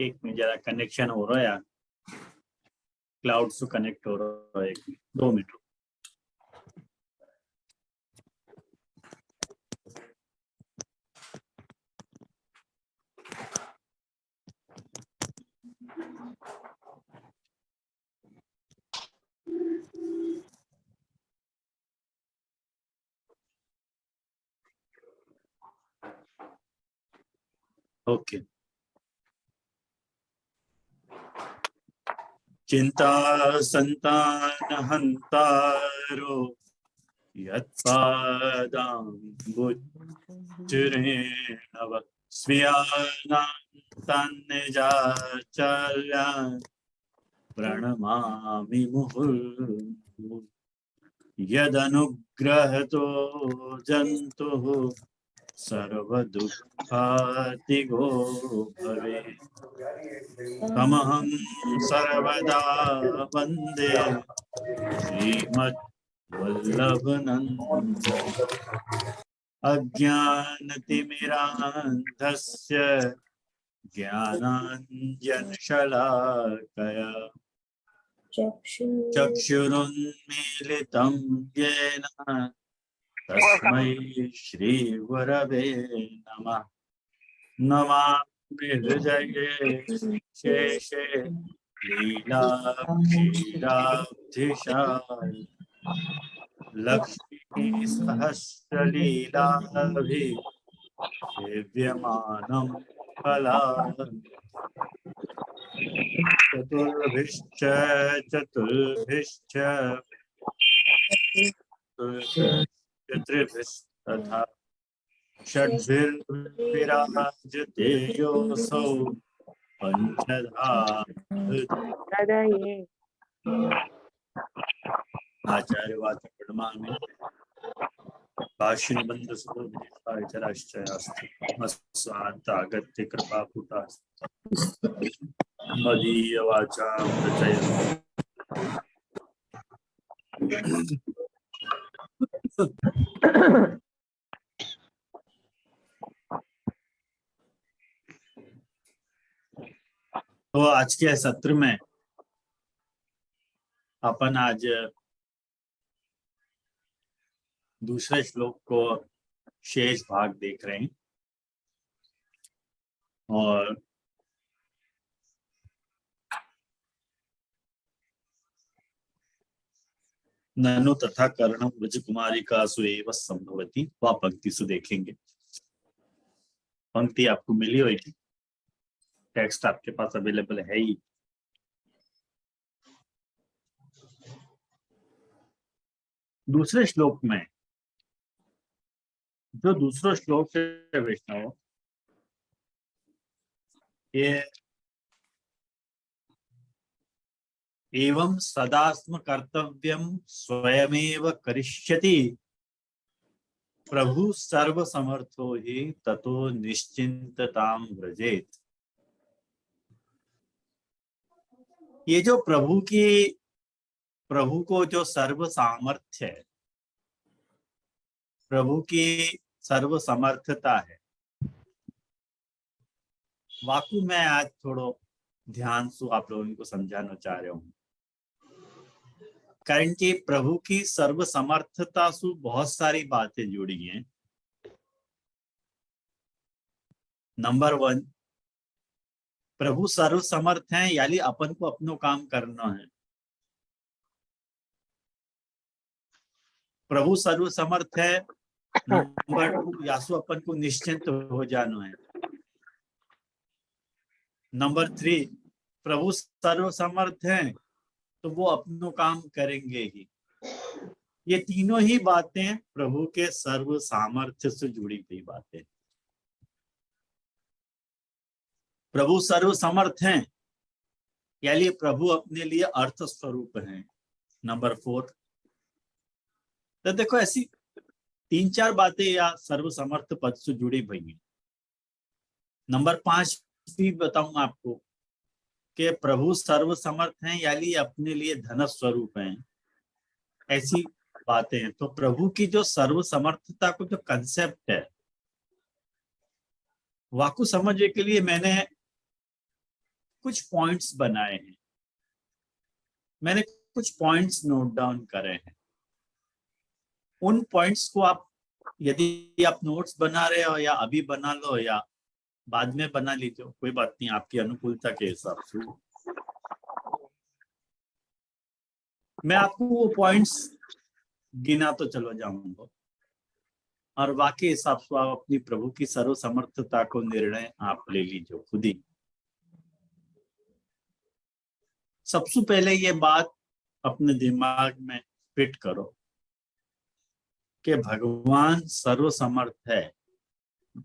एक में जरा कनेक्शन हो रहा है, क्लाउड से कनेक्ट हो रहा है, 2 मिनट। ओके। चिंता संतान हंतारो यत्पादाम्बुजरेणव स्वीयानान्तान्निजाचार्यान् प्रणमामि मुहुर्मुहुः। यदनुग्रहतो जन्तुः सर्वदुःखातिगो भवेत् तमहं सर्वदा वन्दे श्रीमद्वल्लभनन्दनम्। अज्ञानतिमिरान्धस्य ज्ञानाञ्जनशलाकया चक्षुरुन्मीलितं येन तस्मै श्रीगुरवे नमः। नमामि हृदये शेषे लीलाक्षीराब्धिशायि लक्ष्मी सहस्रलीलाभिः सेव्यमानं कलाम्। चतुर्भिश्च त्रिभिस्तथा षड्भिर्विराजते योऽसौ पंचधा आचार्य वाच प्रणमामि भाष्यनिबंध सुरागत्य कृपापूता मदीय वाचा प्रचय। तो आज के सत्र में अपन आज दूसरे श्लोक को शेष भाग देख रहे हैं और ननु तथा कर्णम व्रज कुमारी का सुएव संभवती वह पंक्ति से देखेंगे। पंक्ति आपको मिली होगी, टेक्स्ट आपके पास अवेलेबल है ही। दूसरे श्लोक में जो दूसरा श्लोक है वैष्णव, ये एवं सदास्म कर्तव्यम स्वयमेव करिष्यति प्रभु सर्व समर्थो ही ततो निश्चिंतताम व्रजेत। ये जो प्रभु को जो सर्व सामर्थ्य है, प्रभु की सर्व समर्थता है, वाकु मैं आज थोड़ा ध्यान से आप लोगों को समझाना चाह रहा हूँ। कारण कि प्रभु की सर्व समर्थता से बहुत सारी बातें जुड़ी हैं। नंबर 1, प्रभु सर्व समर्थ हैं, यानी अपन को अपनो काम करना है। प्रभु सर्व समर्थ है। नंबर 2, यासु अपन को निश्चिंत हो जाना है। नंबर 3, प्रभु सर्व समर्थ हैं तो वो अपनो काम करेंगे ही। ये तीनों ही बातें प्रभु के सर्व सामर्थ्य से जुड़ी हुई बातें। प्रभु सर्व समर्थ हैं यानी प्रभु अपने लिए अर्थ स्वरूप हैं। नंबर 4, तो देखो ऐसी 3-4 बातें या सर्व समर्थ पद से जुड़ी हुई हैं। नंबर 5 भी बताऊं आपको कि प्रभु सर्व समर्थ हैं यानी अपने लिए धन स्वरूप हैं, ऐसी बातें हैं। तो प्रभु की जो सर्व समर्थता को जो कंसेप्ट है, वाकु समझने के लिए मैंने कुछ पॉइंट्स बनाए हैं, मैंने कुछ पॉइंट्स नोट डाउन करे हैं। उन पॉइंट्स को आप, यदि आप नोट्स बना रहे हो या अभी बना लो या बाद में बना लीजिए, कोई बात नहीं, आपकी अनुकूलता के हिसाब से। मैं आपको वो पॉइंट्स गिना तो चलो जाऊंगा, और बाकी हिसाब से आप अपनी प्रभु की सर्वसमर्थता को निर्णय आप ले लीजिए खुद ही। सबसे पहले ये बात अपने दिमाग में फिट करो कि भगवान सर्वसमर्थ है,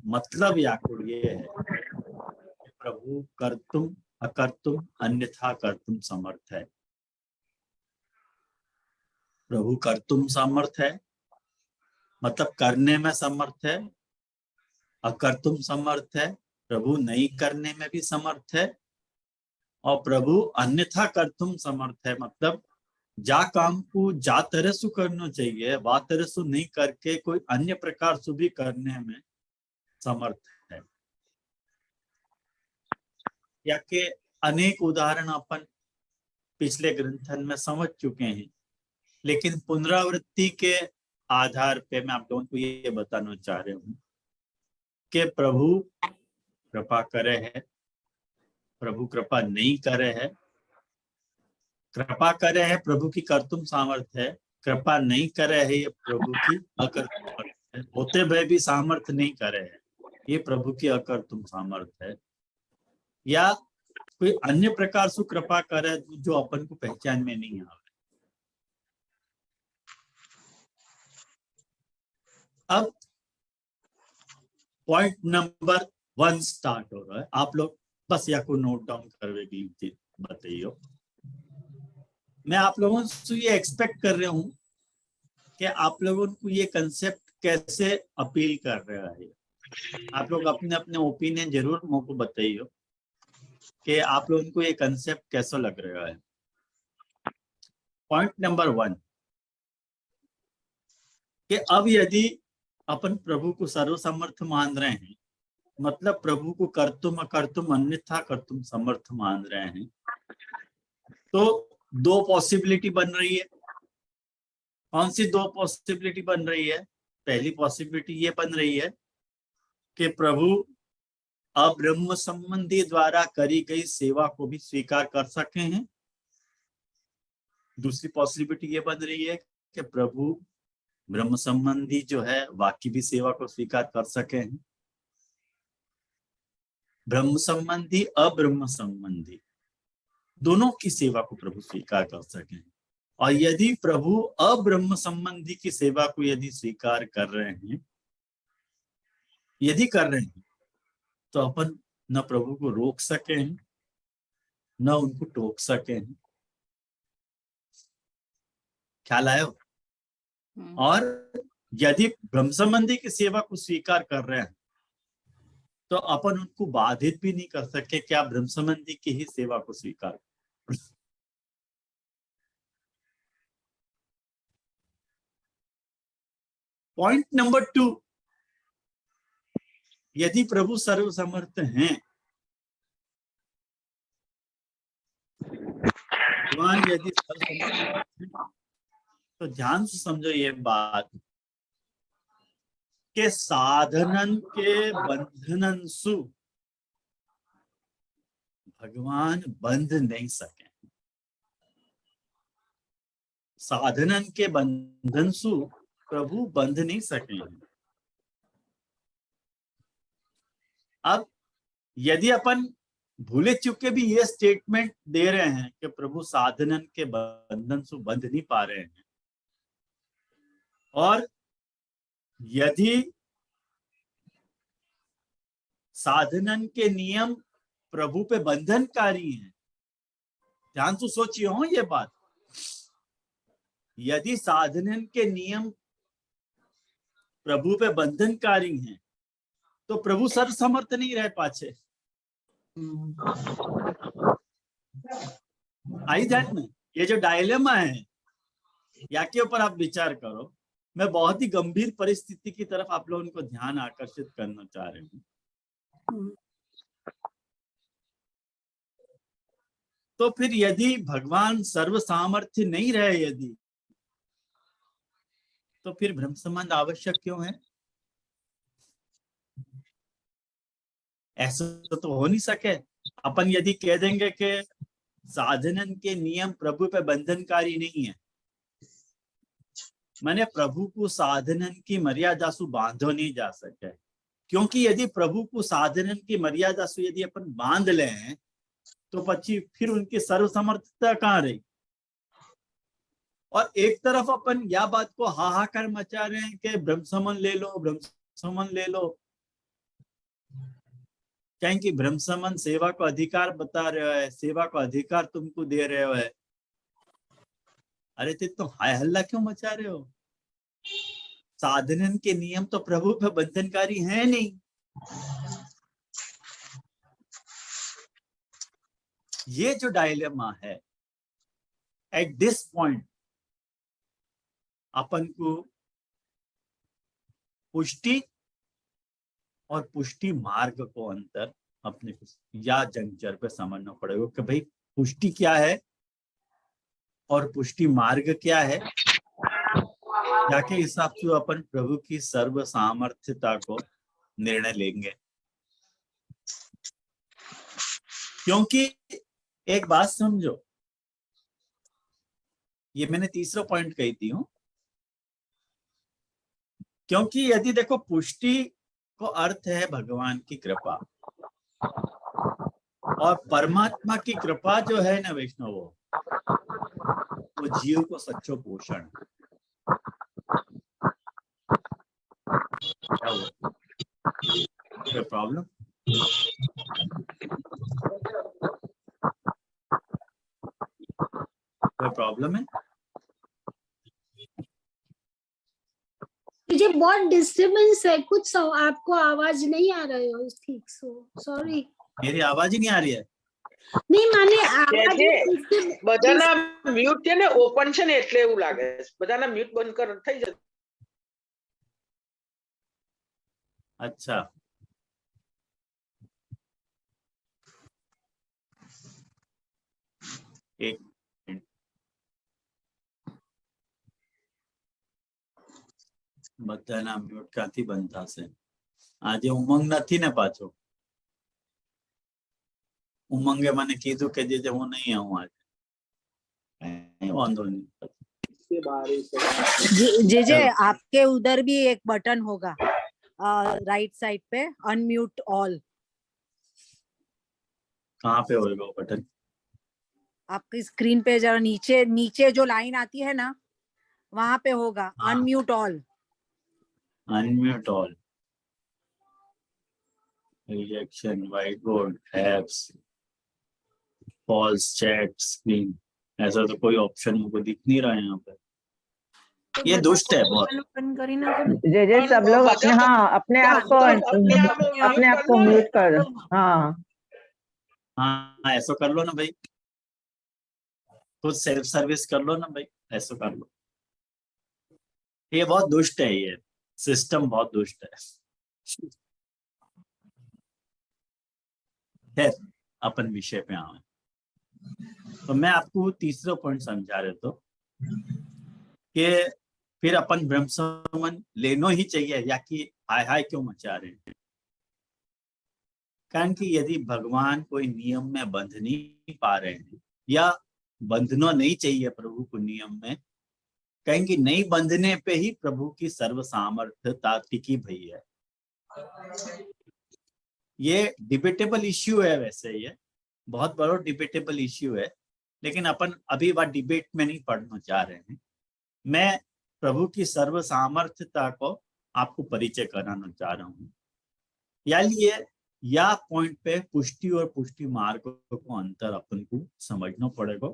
मतलब याकुब ये है कि प्रभु कर्तुम अकर्तुम अन्यथा कर्तुम समर्थ है। प्रभु कर्तुम समर्थ है, मतलब करने में समर्थ है। अकर्तुम समर्थ है, प्रभु नहीं करने में भी समर्थ है। और प्रभु अन्यथा कर्तुम समर्थ है, मतलब जा काम को जा तरह से करना चाहिए, वा तरह से नहीं करके कोई अन्य प्रकार से भी करने में समर्थ है। या के अनेक उदाहरण अपन पिछले ग्रंथन में समझ चुके हैं, लेकिन पुनरावृत्ति के आधार पे मैं आप लोगों को ये बताना चाह रहा हूँ कि प्रभु कृपा करे है, प्रभु कृपा नहीं करे है। कृपा करे है प्रभु की कर्तुम सामर्थ्य है, कृपा नहीं करे है ये प्रभु की अकर्तुम सामर्थ्य है। होते हुए भी सामर्थ्य नहीं करे है, ये प्रभु की अकर्तुम सामर्थ्य है। या कोई अन्य प्रकार से कृपा करे जो अपन को पहचान में नहीं आ। अब पॉइंट नंबर 1 स्टार्ट हो रहा है, आप लोग बस या को नोट डाउन करके बताइए। मैं आप लोगों से ये एक्सपेक्ट कर रहा हूँ कि आप लोगों को ये कंसेप्ट कैसे अपील कर रहा है। आप लोग अपने अपने ओपिनियन जरूर मुझको बताइए कि आप लोगों को ये कंसेप्ट कैसा लग रहा है। पॉइंट नंबर 1 कि अब यदि अपन प्रभु को सर्वसमर्थ मान रहे हैं, मतलब प्रभु को कर्तुम अकर्तुम अन्यथा कर्तुम समर्थ मान रहे हैं, तो दो पॉसिबिलिटी बन रही है। कौन सी दो पॉसिबिलिटी बन रही है? पहली पॉसिबिलिटी ये बन रही है कि प्रभु अब्रह्म संबंधी द्वारा करी गई सेवा को भी स्वीकार कर सके हैं। दूसरी पॉसिबिलिटी ये बन रही है कि प्रभु ब्रह्म संबंधी जो है वाक्य भी सेवा को स्वीकार कर सके हैं। ब्रह्म संबंधी अब्रह्म संबंधी दोनों की सेवा को प्रभु स्वीकार कर सके। और यदि प्रभु अब्रह्म संबंधी की सेवा को यदि स्वीकार कर रहे हैं, यदि कर रहे हैं, तो अपन न प्रभु को रोक सके हैं न उनको टोक सके हैं। ख्याल आयो? और यदि ब्रह्म संबंधी की सेवा को स्वीकार कर रहे हैं तो अपन उनको बाधित भी नहीं कर सके क्या ब्रह्म संबंधी की ही सेवा को स्वीकार। पॉइंट नंबर 2, यदि प्रभु सर्वसमर्थ हैं, भगवान यदि सर्वसमर्थ हैं, तो ध्यान से समझो ये बात के साधनन के बंधनन सु भगवान बंध नहीं सके। साधनन के बंधन सु प्रभु बंध नहीं सके। अब यदि अपन भूले चुके भी ये स्टेटमेंट दे रहे हैं कि प्रभु साधनन के बंधन से बंध नहीं पा रहे हैं, और यदि साधनन के नियम प्रभु पे बंधनकारी हैं, ध्यान से सोचिए हो ये बात, यदि साधनन के नियम प्रभु पे बंधनकारी हैं तो प्रभु सर्वसमर्थ नहीं रह पाचे। आई ध्यान में? ये जो डायलेमा है या के ऊपर आप विचार करो। मैं बहुत ही गंभीर परिस्थिति की तरफ आप लोगों को ध्यान आकर्षित करना चाह रही हूँ। तो फिर यदि भगवान सर्व सामर्थ्य नहीं रहे यदि, तो फिर ब्रह्म संबंध आवश्यक क्यों है? ऐसा तो हो नहीं सके। अपन यदि कह देंगे कि साधनन के नियम प्रभु पे बंधनकारी नहीं है, माने प्रभु को साधनन की मर्यादा सु बांधो नहीं जा सके, क्योंकि यदि प्रभु को साधनन की मर्यादा सु यदि अपन बांध लें तो पची फिर उनकी सर्वसमर्थता कहाँ रही। और एक तरफ अपन या बात को हाहाकार मचा रहे हैं कि ब्रह्म संबंध ले लो, ब्रह्म संबंध ले लो, कहें ब्रह्म संबंध सेवा को अधिकार बता रहे हो, सेवा को अधिकार तुमको दे रहे हो है। अरे तो हाय हल्ला क्यों मचा रहे हो? साधनन के नियम तो प्रभु पे बंधनकारी है नहीं। ये जो डायलेमा है, एट दिस पॉइंट अपन को पुष्टि और पुष्टि मार्ग को अंतर अपने को या जंक्चर पे समझना पड़ेगा कि भाई पुष्टि क्या है और पुष्टि मार्ग क्या है, जाके हिसाब से अपन प्रभु की सर्व सामर्थ्यता को निर्णय लेंगे। क्योंकि एक बात समझो, ये मैंने तीसरा पॉइंट कही थी हूं, क्योंकि यदि देखो पुष्टि को अर्थ है भगवान की कृपा, और परमात्मा की कृपा जो है ना वैष्णव, वो जीव को सच्चो पोषण। क्या हुआ? कोई प्रॉब्लम? कोई प्रॉब्लम है? मुझे बहुत डिस्टर्बेंस है, कुछ आपको आवाज नहीं आ रही हो ठीक सॉरी। मेरी आवाज ही नहीं आ रही है? नहीं माने आवाज બધાના મ્યુટ છે ને ઓપન છે ને એટલે એવું લાગે છે, બધાના મ્યુટ બંધ કર થઈ જશે। अच्छा, एक मिनट, બધાના મ્યુટ ક્યાંથી બંધ થશે? આજે ઉમંગ નથી ને પાછો? ઉમંગે મને કીધું કે જે હું નહીં આવું આજે, કઈ વાંધો नहीं। जे आपके उधर भी एक बटन होगा राइट साइड पे, अनम्यूट ऑल। कहाँ पे होगा वो बटन? आपकी स्क्रीन पे जरा नीचे नीचे जो लाइन आती है ना, वहां पे होगा unmute all. Unmute all, reaction, white board, apps, calls, chat, screen, ऐसा तो कोई ऑप्शन मुझको दिख नहीं रहा है यहाँ पे। ये दुष्ट है बहुत। जे सब लोग अपने अपने आप को म्यूट कर दो। हाँ ऐसा कर लो ना भाई, खुद सेल्फ सर्विस कर लो ना भाई, ऐसा कर लो। ये बहुत दुष्ट है, ये सिस्टम बहुत दुष्ट है। खैर अपन विषय पे आए, तो मैं आपको तीसरा पॉइंट समझा रहे तो कि फिर अपन ब्रह्म संबंध लेनो ही चाहिए, या कि हाय हाय क्यों मचा रहे हैं? कारण कि यदि भगवान कोई नियम में बंध नहीं पा रहे हैं, या बंधना नहीं चाहिए प्रभु को नियम में, कहेंगे नहीं बंधने पे ही प्रभु की सर्व सामर्थ्यता टिकी भई है। ये डिबेटेबल इश्यू है, वैसे ये बहुत बड़ा डिबेटेबल इश्यू है, लेकिन अपन अभी वह डिबेट में नहीं पढ़ना चाह रहे हैं। मैं प्रभु की सर्व सामर्थ्यता को आपको परिचय कराना चाह रहा हूँ। या पॉइंट पे पुष्टि और पुष्टि मार्ग को अंतर अपन को समझना पड़ेगा।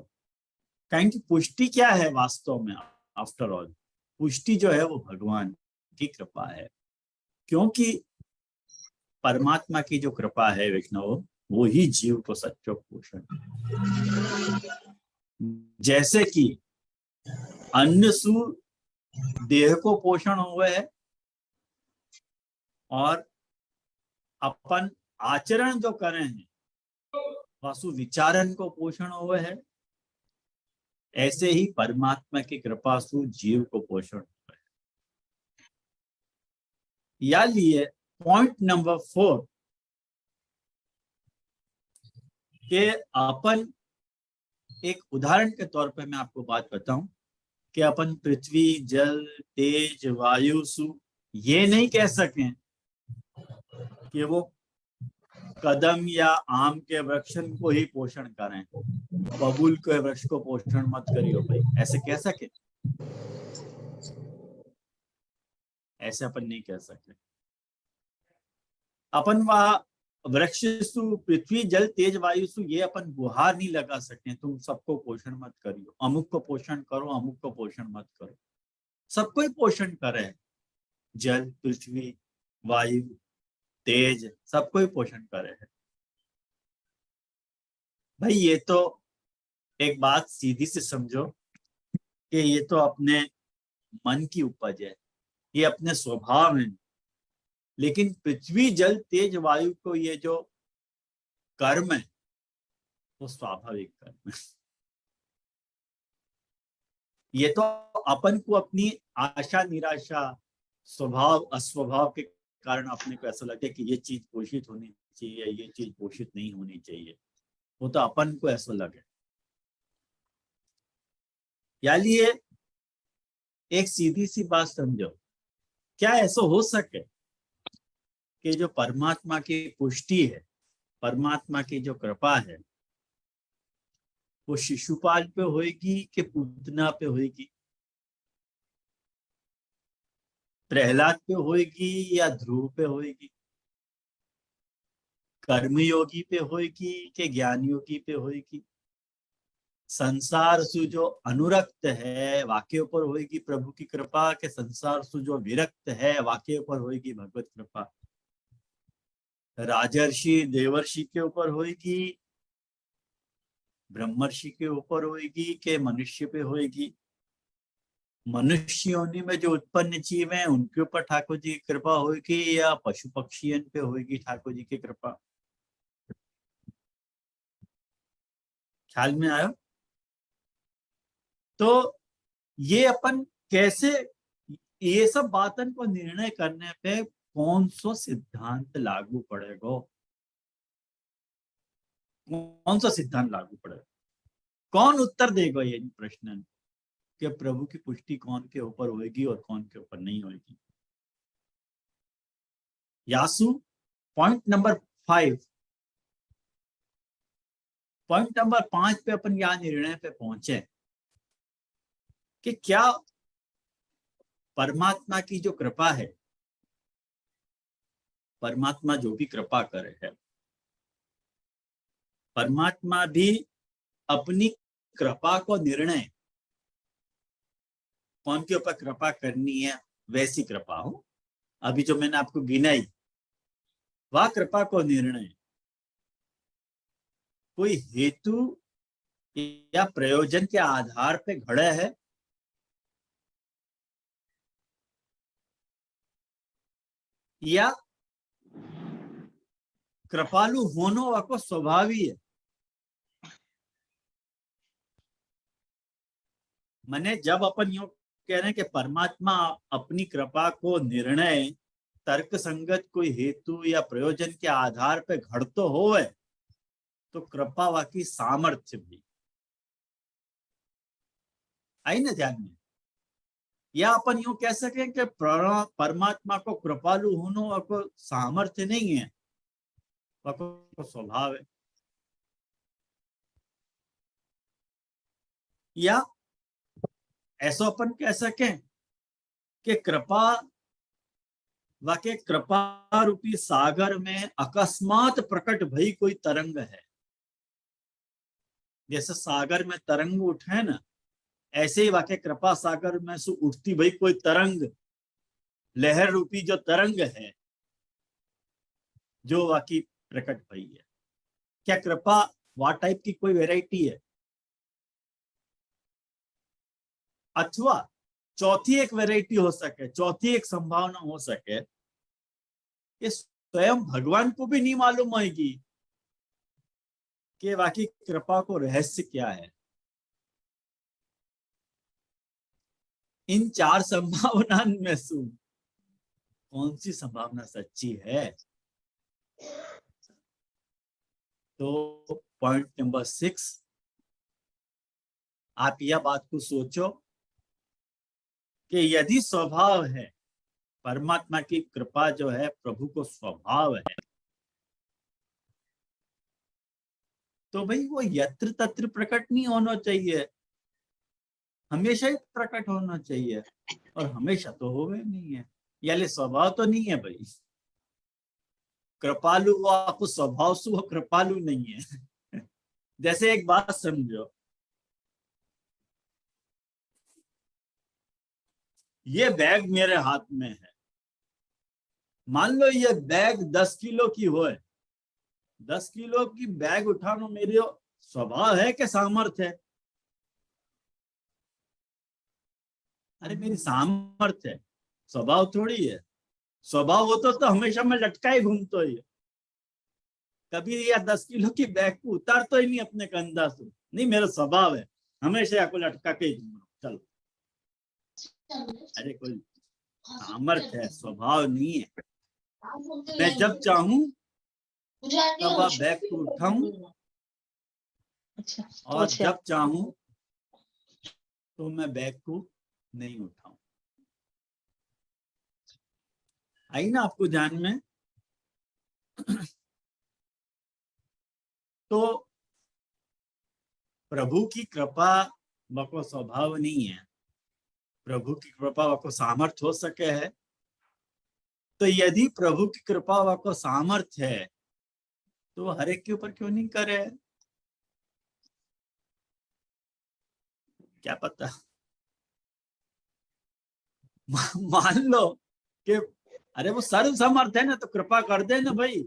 कहें कि पुष्टि क्या है वास्तव में? आफ्टर ऑल पुष्टि जो है वो भगवान की कृपा है, क्योंकि परमात्मा की जो कृपा है वैष्णव, वो ही जीव को सच्चो पोषण। जैसे कि अन्न सु देह को पोषण हुआ है, और अपन आचरण जो करें हैं वासु विचारन को पोषण हुए है, ऐसे ही परमात्मा की कृपा सु जीव को पोषण हुआ है। या लिए पॉइंट नंबर 4 के अपन एक उदाहरण के तौर पे मैं आपको बात बताऊं कि अपन पृथ्वी, जल, तेज, वायु, सु ये नहीं कह सकें कि वो कदम या आम के वृक्षन को ही पोषण करें, बबूल के वृक्ष को पोषण मत करियो भाई, ऐसे कह सके? ऐसे अपन नहीं कह सकते। अपन वह वृक्ष सु, पृथ्वी, जल, तेज, वायु सु ये अपन गुहार नहीं लगा सकते तुम सबको पोषण मत करियो, अमुक को पोषण करो, अमुक को पोषण मत करो। सबको ही पोषण करे, जल, पृथ्वी, वायु, तेज, सबको ही पोषण करे है भाई। ये तो एक बात सीधी से समझो कि ये तो अपने मन की उपज है, ये अपने स्वभाव है। लेकिन पृथ्वी, जल, तेज, वायु को ये जो कर्म है वो स्वाभाविक कर्म है। ये तो अपन को अपनी आशा निराशा, स्वभाव अस्वभाव के कारण अपने को ऐसा लगता है कि ये चीज पोषित होनी चाहिए, ये चीज पोषित नहीं होनी चाहिए, वो तो अपन को ऐसा लगे। यानी ये एक सीधी सी बात समझो, क्या ऐसा हो सके कि जो परमात्मा की पुष्टि है, परमात्मा की जो कृपा है, वो शिशुपाल पे होएगी कि पूतना पे होएगी, प्रहलाद पे होएगी या ध्रुव पे होएगी, कर्मयोगी पे होएगी कि ज्ञान योगी पे होएगी, संसार सु जो अनुरक्त है वाक्य ऊपर होएगी प्रभु की कृपा, के संसार सु जो विरक्त है वाक्य ऊपर होएगी भगवत कृपा, राजर्षि देवर्षि के ऊपर होएगी, ब्रह्मर्षि के ऊपर होएगी के मनुष्य पे होएगी, मनुष्य योनि में जो उत्पन्न जीव है उनके ऊपर ठाकुर जी की कृपा होगी या पशु पक्षियन पे होगी ठाकुर जी की कृपा? ख्याल में आयो? तो ये अपन कैसे, ये सब बातन को निर्णय करने पे कौन सा सिद्धांत लागू पड़ेगा, कौन सा सिद्धांत लागू पड़ेगा, कौन उत्तर देगा ये प्रश्न कि प्रभु की पुष्टि कौन के ऊपर होगी और कौन के ऊपर नहीं होगी? यासु पॉइंट नंबर 5, पॉइंट नंबर 5 पे अपन यह निर्णय पे पहुंचे कि क्या परमात्मा की जो कृपा है, परमात्मा जो भी कृपा करे है, परमात्मा भी अपनी कृपा को निर्णय कौन के ऊपर कृपा करनी है वैसी कृपा हो, अभी जो मैंने आपको गिनाई वह कृपा को निर्णय कोई हेतु या प्रयोजन के आधार पे घड़े है या कृपालु होनो वाको स्वभावी है। मने जब अपन यूं कह रहे हैं कि परमात्मा अपनी कृपा को निर्णय तर्क संगत कोई हेतु या प्रयोजन के आधार पे घड़तो होवे तो कृपा वाकी सामर्थ्य भी आई ना ध्यान में। या अपन यूं कह सकें कि परमात्मा को कृपालु होनो को सामर्थ्य नहीं है, को स्वभाव है। या ऐसा अपन कह सकें कि कृपा वाके कृपा रूपी सागर में अकस्मात प्रकट भई कोई तरंग है, जैसे सागर में तरंग उठे ना, ऐसे ही वाके कृपा सागर में से उठती भई कोई तरंग, लहर रूपी जो तरंग है जो वाकी प्रकट भई है। क्या कृपा वा टाइप की कोई वैरायटी है? अथवा चौथी एक वैरायटी हो सके, चौथी एक संभावना हो सके कि स्वयं भगवान को भी नहीं मालूम होगी कि वाकई कृपा को रहस्य क्या है। इन 4 संभावना में से कौन सी संभावना सच्ची है? तो पॉइंट नंबर 6, आप यह बात को सोचो कि यदि स्वभाव है, परमात्मा की कृपा जो है प्रभु को स्वभाव है, तो भाई वो यत्र तत्र प्रकट नहीं होना चाहिए, हमेशा ही प्रकट होना चाहिए, और हमेशा तो होवे नहीं है, यानी स्वभाव तो नहीं है भाई। कृपालु वो आपको स्वभाव से वो कृपालु नहीं है। जैसे एक बात समझो, ये बैग मेरे हाथ में है, मान लो ये बैग 10 किलो की हो, 10 किलो की बैग उठाना मेरे स्वभाव है कि सामर्थ्य है? अरे मेरी सामर्थ्य है, स्वभाव थोड़ी है। स्वभाव होता तो हमेशा मैं लटका ही घूमता ही, कभी या 10 किलो की बैग को उतारता ही नहीं अपने कंधा से, नहीं मेरा स्वभाव है हमेशा आपको लटका के ही घूमना, चलो। अरे कोई सामर्थ्य है, स्वभाव नहीं है। मैं जब चाहूं तब आप बैग को उठाऊं, और जब चाहूं तो मैं बैग को नहीं उठाऊं। आई ना आपको ध्यान में? तो प्रभु की कृपा वको स्वभाव नहीं है, प्रभु की कृपा वको सामर्थ्य हो सके है। तो यदि प्रभु की कृपा वको सामर्थ्य है तो हर एक के ऊपर क्यों नहीं करे? क्या पता मान लो कि अरे वो सर्व समर्थ है ना, तो कृपा कर दे ना भाई,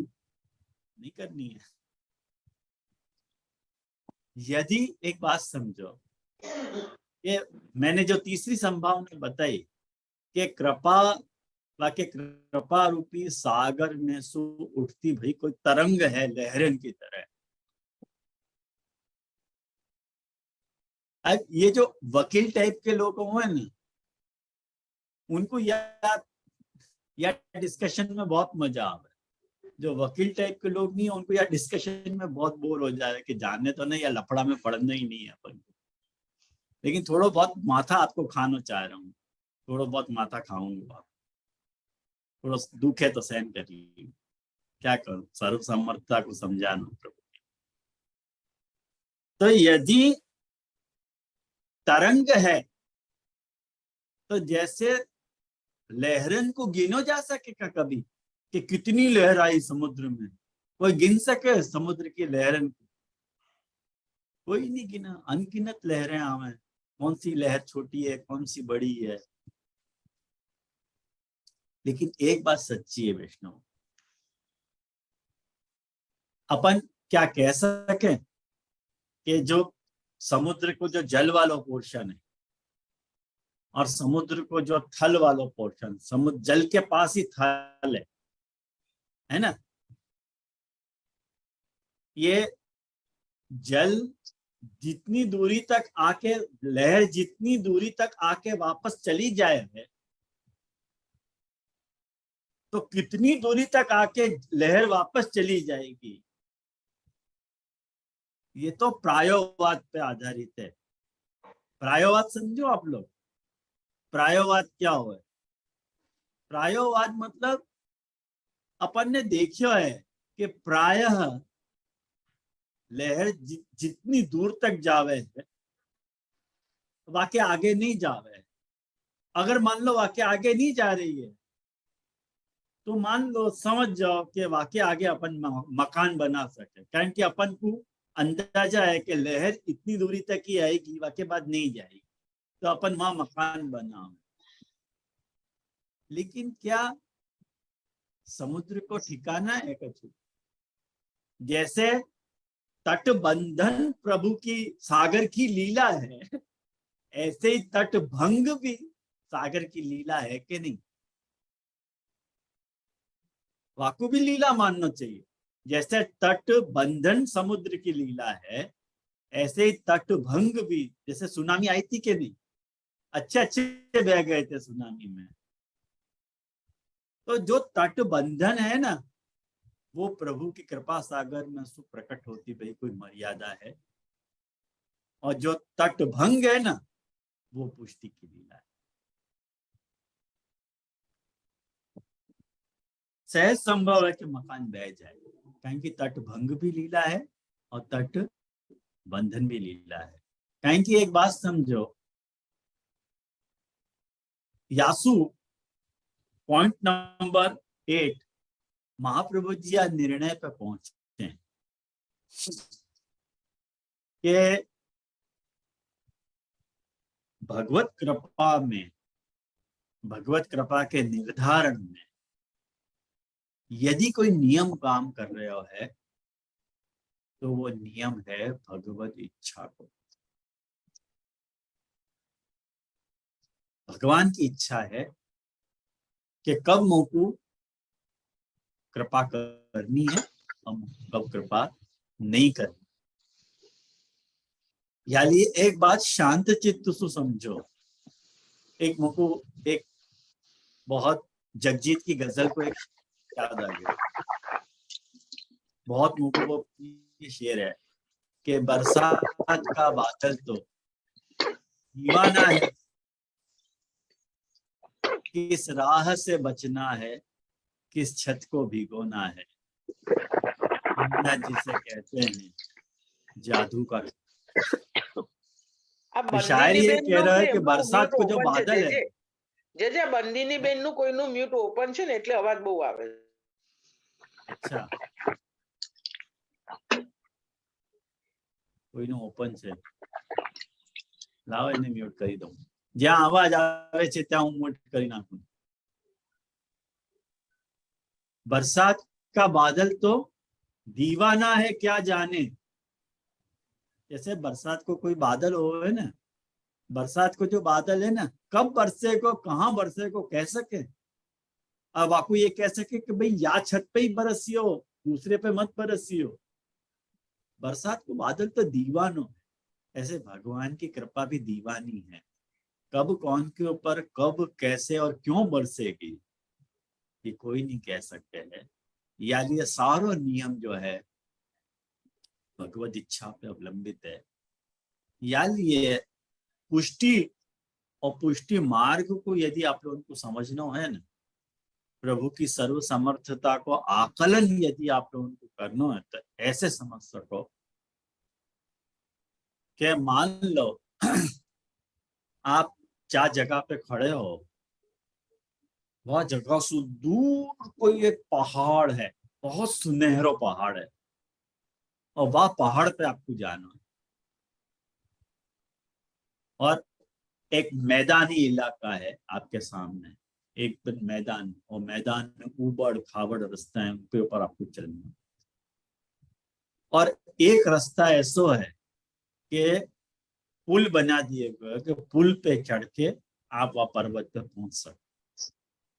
नहीं करनी है। यदि एक बात समझो कि मैंने जो तीसरी संभावना बताई कि कृपा वाके कृपा रूपी सागर में सो उठती भाई कोई तरंग है लहरन की तरह। अब ये जो वकील टाइप के लोग हुए ना, उनको या डिस्कशन में बहुत मजा आवे। जो वकील टाइप के लोग नहीं है उनको या डिस्कशन में बहुत बोर हो जाए कि जानने तो नहीं या लफड़ा में पड़ना ही नहीं है अपन को। लेकिन थोड़ा बहुत माथा आपको खाना चाह रहा हूँ, थोड़ा बहुत माथा खाऊंगा, थोड़ा दुख है तो सहन करिए, क्या करूं, सर्व समर्थता को समझाना प्रभु। तो यदि तरंग है तो जैसे लहरन को गिनो जा सकेगा कभी कि कितनी लहर आई समुद्र में? कोई गिन सके समुद्र की लहरन को? कोई नहीं गिना। अनगिनत लहरें आवे, कौन सी लहर छोटी है कौन सी बड़ी है। लेकिन एक बात सच्ची है वैष्णव, अपन क्या कह सके कि जो समुद्र को जो जल वाला पोर्शन है और समुद्र को जो थल वाला पोर्शन, समुद्र जल के पास ही थल है ना, ये जल जितनी दूरी तक आके, लहर जितनी दूरी तक आके वापस चली जाए है, तो कितनी दूरी तक आके लहर वापस चली जाएगी, ये तो प्रायोवाद पे आधारित है। प्रायोवाद समझो आप लोग। प्रायोवाद क्या हो? प्रायोवाद मतलब अपन ने देखियो है कि प्रायः लहर जितनी दूर तक जावे है वाके आगे नहीं जावे है। अगर मान लो वाके आगे नहीं जा रही है तो मान लो समझ जाओ कि वाके आगे अपन मकान बना सके, कारण कि अपन को अंदाजा है कि लहर इतनी दूरी तक ही आएगी, वाके बाद नहीं जाएगी, तो अपन वहां मकान बना। लेकिन क्या समुद्र को ठिकाना है कुछ? जैसे तटबंधन प्रभु की सागर की लीला है, ऐसे ही तटभंग भी सागर की लीला है कि नहीं? वाकु भी लीला मानना चाहिए। जैसे तट बंधन समुद्र की लीला है, ऐसे ही तट भंग भी, जैसे सुनामी आई थी कि नहीं, अच्छे अच्छे बह गए थे सुनामी में, तो जो तट बंधन है ना, वो प्रभु की कृपा सागर में सुप्रकट होती भाई कोई मर्यादा है, और जो तट भंग है ना, वो पुष्टि की लीला है। सहज संभव है कि मकान बह जाए, कहीं की तट भंग भी लीला है और तट बंधन भी लीला है। कहीं की एक बात समझो, यासु पॉइंट नंबर 8 महाप्रभु जी आज निर्णय पे पहुंचते हैं कि भगवत कृपा में, भगवत कृपा के निर्धारण में यदि कोई नियम काम कर रहा है तो वो नियम है भगवत इच्छा को। भगवान की इच्छा है कि कब मोकू कृपा करनी है और कब कृपा नहीं करनी। यानी एक बात शांत चित्त से समझो। एक मोकू एक बहुत जगजीत की गजल को एक याद आ गया, बहुत मोकू वो शेर है कि बरसात का बादल तो दीवाना है, किस राह से बचना है, किस छत को भिगोना है, जिसे कहते हैं जादू का। આ शायर ये બંદીની कह रहा है બેનનું कि એમનું बरसात mute को जो open છે, बादल है, જે બંદીની બેનનું કોઈનું મ્યુટ ઓપન છે ને એટલે અવાજ બહુ આવે છે. अच्छा કોઈનું ઓપન છે, લાવો એને મ્યુટ કરી દઉં, જ્યાં અવાજ આવે છે ત્યાં હું મ્યુટ કરી નાખું। बरसात का बादल तो दीवाना है क्या जाने, जैसे बरसात को कोई बादल हो है ना, बरसात को जो बादल है ना, कब बरसे को कहाँ बरसे को कह सके। अब आपको ये कह सके कि भाई या छत पे ही बरसियो, दूसरे पे मत बरसियो। बरसात को बादल तो दीवानो है, ऐसे भगवान की कृपा भी दीवानी है। कब कौन के ऊपर कब कैसे और क्यों बरसेगी ये कोई नहीं कह सकते हैं। यानी ये सारा नियम जो है भगवत इच्छा पे अवलंबित है। यानी ये पुष्टि और पुष्टि मार्ग को यदि आप लोगों को समझना है ना, प्रभु की सर्व समर्थता को आकलन यदि आप लोगों को करना है तो ऐसे समझ सको कि मान लो आप चार जगह पे खड़े हो, वह जगह से दूर कोई एक पहाड़ है, बहुत सुनहरा पहाड़ है, और वह पहाड़ पे आपको जाना है, और एक मैदानी इलाका है आपके सामने, एक मैदान, और मैदान में ऊबड़ खाबड़ रास्ता है, उनके ऊपर आपको चलना। और एक रास्ता ऐसा है कि पुल बना दिए गए कि पुल पे चढ़ के आप वह पर्वत पे पहुंच सकते।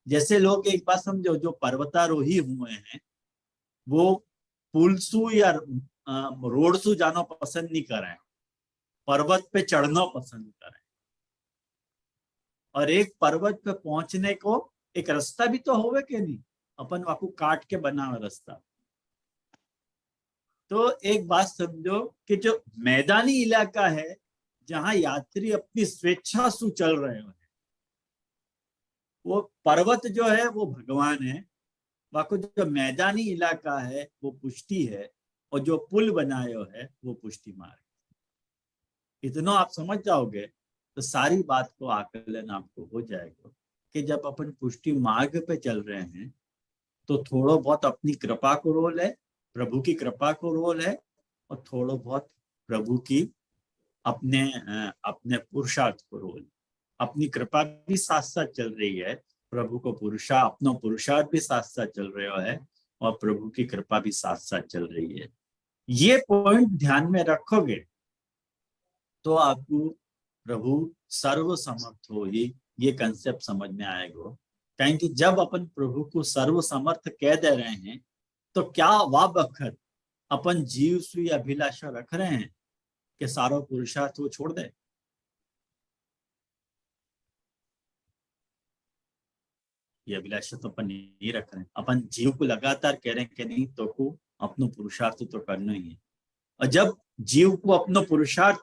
जैसे लोग एक बात समझो, जो पर्वतारोही हुए हैं वो पुलसू या रोडसू जाना पसंद नहीं करें, पर्वत पे चढ़ना पसंद करें। और एक पर्वत पे पहुंचने को एक रास्ता भी तो होवे कि नहीं, अपन आपको काट के बना हुआ रास्ता। तो एक बात समझो कि जो मैदानी इलाका है जहां यात्री अपनी स्वेच्छा से चल रहे हैं, वो पर्वत जो है वो भगवान है, बाकी जो मैदानी इलाका है वो पुष्टि है, और जो पुल बनाए है वो पुष्टि मार्ग। इतना आप समझ जाओगे तो सारी बात को आकलन आपको हो जाएगा कि जब अपन पुष्टि मार्ग पे चल रहे हैं तो थोड़ा बहुत अपनी कृपा को रोल है, प्रभु की कृपा को रोल है, और थोड़ा बहुत प्रभु की अपने पुरुषार्थ को रोल। अपनी कृपा भी साथ साथ चल रही है, प्रभु को अपना पुरुषार्थ भी साथ साथ चल रहा है, और प्रभु की कृपा भी साथ साथ चल रही है। ये पॉइंट ध्यान में रखोगे तो आपको प्रभु सर्व समर्थ हो ये कंसेप्ट समझ में आएगा। कहें कि जब अपन प्रभु को सर्व समर्थ कह दे रहे हैं तो क्या वह बखत अपन जीव सुई अभिलाषा रख रहे हैं कि सारा पुरुषार्थ वो छोड़ दे? ये अभिलाषा तो अपन नहीं रख रहे हैं। अपन जीव को लगातार कह रहे हैं कि नहीं तो को अपनो पुरुषार्थ तो करना ही है। और जब जीव को अपनो पुरुषार्थ